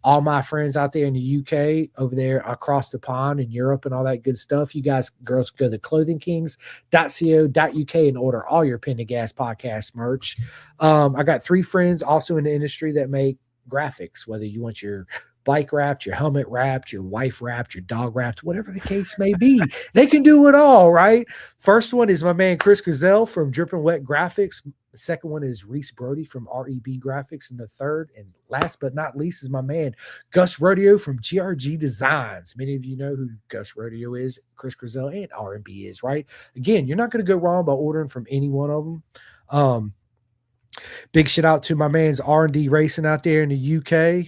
All my friends out there in the UK, over there across the pond in Europe and all that good stuff. You guys, girls, go to clothingkings.co.uk and order all your Pendergast podcast merch. I got three friends also in the industry that make graphics, whether you want your bike wrapped, your helmet wrapped, your wife wrapped, your dog wrapped, whatever the case may be. They can do it all, right? First one is my man Chris Griselle from Drippin' Wet Graphics. The second one is Reese Brody from REB Graphics. And the third and last but not least is my man Gus Rodeo from GRG Designs. Many of you know who Gus Rodeo is, Chris Griselle, and R&B is, right? Again, you're not going to go wrong by ordering from any one of them. Big shout out to my man's R&D Racing out there in the UK.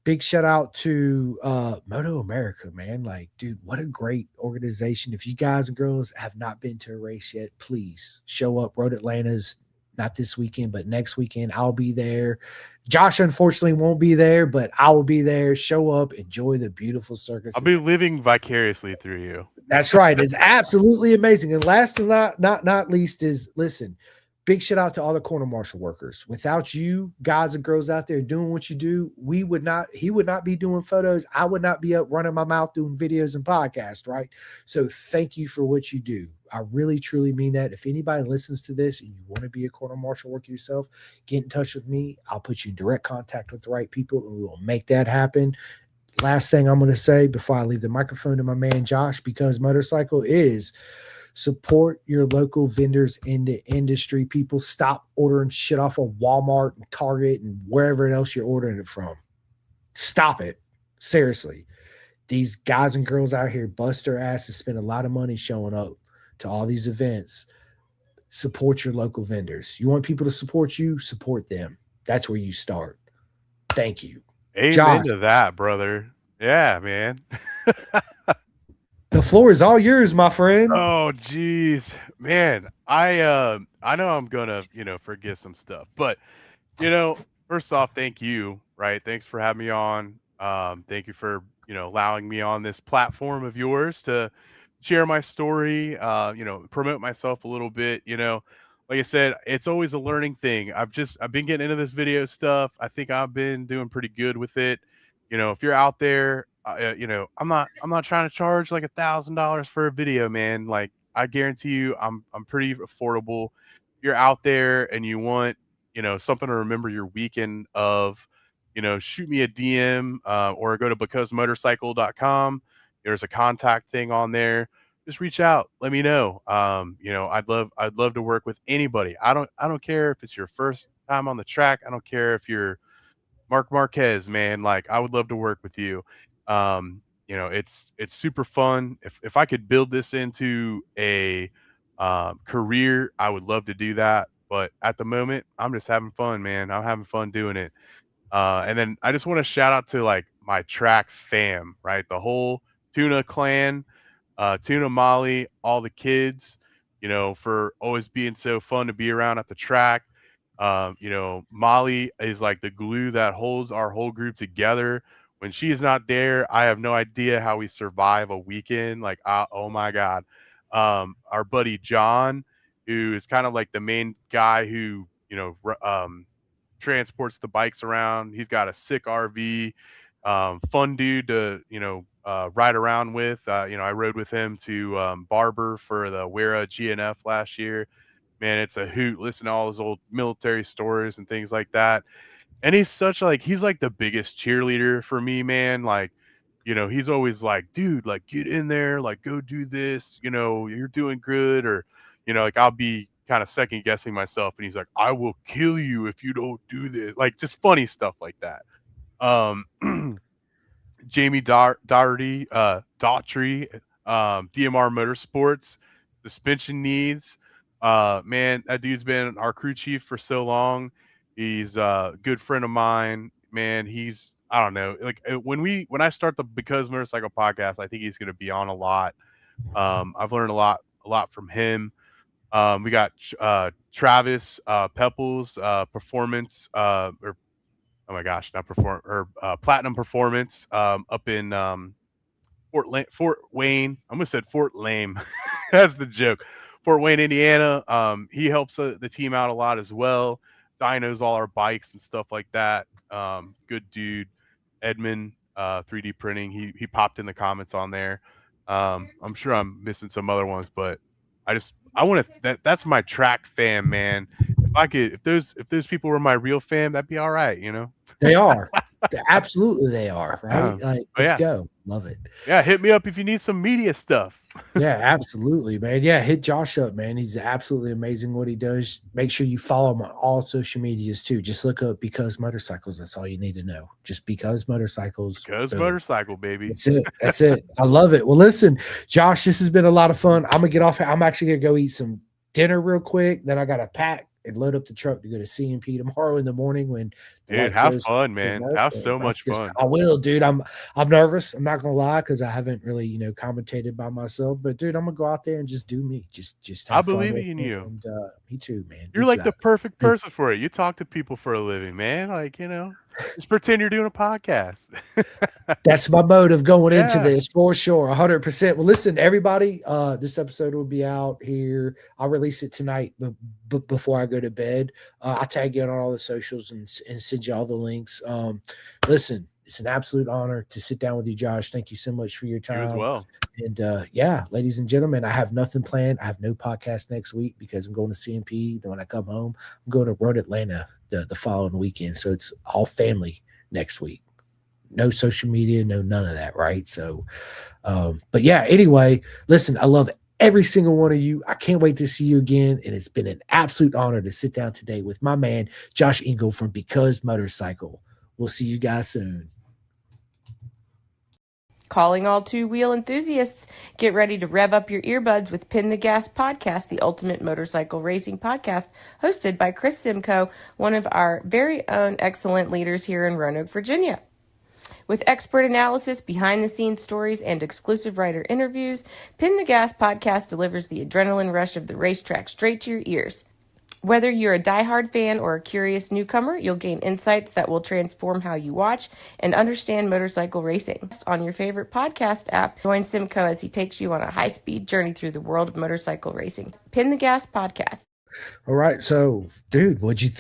Big shout out to MotoAmerica, man. Like, dude, what a great organization. If you guys and girls have not been to a race yet, please show up. Road Atlanta's not this weekend, but next weekend. I'll be there. Josh, unfortunately, won't be there, but I will be there. Show up, enjoy the beautiful circus. I'll be living vicariously through you. That's right. It's absolutely amazing. And last and not least is listen. Big shout out to all the corner marshal workers. Without you guys and girls out there doing what you do, he would not be doing photos. I would not be up running my mouth doing videos and podcasts, right? So thank you for what you do. I really, truly mean that. If anybody listens to this and you want to be a corner marshal worker yourself, get in touch with me. I'll put you in direct contact with the right people and we will make that happen. Last thing I'm going to say before I leave the microphone to my man Josh, because motorcycle is support your local vendors in the industry. People, stop ordering shit off of Walmart and Target and wherever else you're ordering it from. Stop it. Seriously. These guys and girls out here bust their asses, spend a lot of money showing up to all these events. Support your local vendors. You want people to support you, support them. That's where you start. Thank you. Amen Josh, to that, brother. Yeah, man. the floor is all yours, my friend. Oh, geez, man. I know I'm gonna, forget some stuff, but first off, thank you, right? Thanks for having me on. Thank you for, allowing me on this platform of yours to share my story, promote myself a little bit, Like I said, it's always a learning thing. I've been getting into this video stuff. I think I've been doing pretty good with it. If you're out there, I'm not trying to charge like $1,000 for a video, man. Like I guarantee you, I'm pretty affordable. You're out there and you want, something to remember your weekend of, shoot me a DM, or go to becausemotorcycle.com. There's a contact thing on there. Just reach out. Let me know. I'd love to work with anybody. I don't care if it's your first time on the track. I don't care if you're Mark Marquez, man. Like I would love to work with you. It's super fun. If I could build this into a career, I would love to do that. But at the moment, I'm just having fun, man. I'm having fun doing it. And then I just want to shout out to like my track fam, right? The whole Tuna clan, Tuna Molly, all the kids, for always being so fun to be around at the track. Molly is like the glue that holds our whole group together. When she is not there, I have no idea how we survive a weekend. Like, oh my God. Our buddy John, who is kind of like the main guy who, transports the bikes around. He's got a sick RV, fun dude to ride around with. I rode with him to Barber for the Wera GNF last year. Man, it's a hoot. Listen to all his old military stories and things like that. And he's like the biggest cheerleader for me, man. Like, he's always like, dude, like get in there, like go do this, you're doing good. Or, like I'll be kind of second guessing myself and he's like, I will kill you if you don't do this. Like just funny stuff like that. Um Jamie Daughtry, DMR Motorsports, suspension needs. Man, that dude's been our crew chief for so long. He's a good friend of mine. Man, I don't know. Like when I start the Because Motorcycle podcast, I think he's going to be on a lot. I've learned a lot from him. We got Travis Pepples, Performance, or oh my gosh, not perform or Platinum Performance, up in Fort Wayne. I almost said Fort Lame. That's the joke. Fort Wayne, Indiana. He helps the team out a lot as well. Dynos all our bikes and stuff like that. Good dude. Edmund, 3D printing. He popped in the comments on there. I'm sure I'm missing some other ones, but I want to. That's my track fam, man. If those people were my real fam, that'd be all right, They are. Absolutely, they are. Right? Like, but let's yeah. go. Love it. Yeah, hit me up if you need some media stuff. Yeah, absolutely, man. Yeah, hit Josh up, man. He's absolutely amazing what he does. Make sure you follow him on all social medias too. Just look up Because Motorcycles. That's all you need to know. Just Because Motorcycles. Because boom. Motorcycle, baby. That's it. That's it. I love it. Well, listen, Josh, this has been a lot of fun. I'm gonna get off. I'm actually gonna go eat some dinner real quick. Then I got to pack and load up the truck to go to CMP tomorrow in the morning when the Dude, have fun, man. Have so much fun. I will, dude. I'm nervous. I'm not gonna lie because I haven't really, commentated by myself. But dude, I'm gonna go out there and just do me. Just have I fun believe with in it. you. And me too, man. You're like the perfect person for it. You talk to people for a living, man. Like, just pretend you're doing a podcast. That's my motive going into this for sure. 100%. Well, listen, everybody, this episode will be out here. I'll release it tonight before I go to bed. I'll tag you on all the socials and send you all the links. Listen, it's an absolute honor to sit down with you, Josh. Thank you so much for your time. You as well. And yeah, ladies and gentlemen, I have nothing planned. I have no podcast next week because I'm going to CMP. Then when I come home, I'm going to Road Atlanta the following weekend. So it's all family next week. No social media, no none of that, right? So, but yeah, anyway, listen, I love every single one of you. I can't wait to see you again. And it's been an absolute honor to sit down today with my man, Josh Engel from Because Motorcycle. We'll see you guys soon. Calling all two-wheel enthusiasts, get ready to rev up your earbuds with Pin the Gas Podcast, the ultimate motorcycle racing podcast, hosted by Chris Simcoe, one of our very own excellent leaders here in Roanoke, Virginia. With expert analysis, behind-the-scenes stories, and exclusive writer interviews, Pin the Gas Podcast delivers the adrenaline rush of the racetrack straight to your ears. Whether you're a diehard fan or a curious newcomer, you'll gain insights that will transform how you watch and understand motorcycle racing. On your favorite podcast app, join Simcoe as he takes you on a high-speed journey through the world of motorcycle racing. Pin the Gas Podcast. All right. So, dude, what'd you think?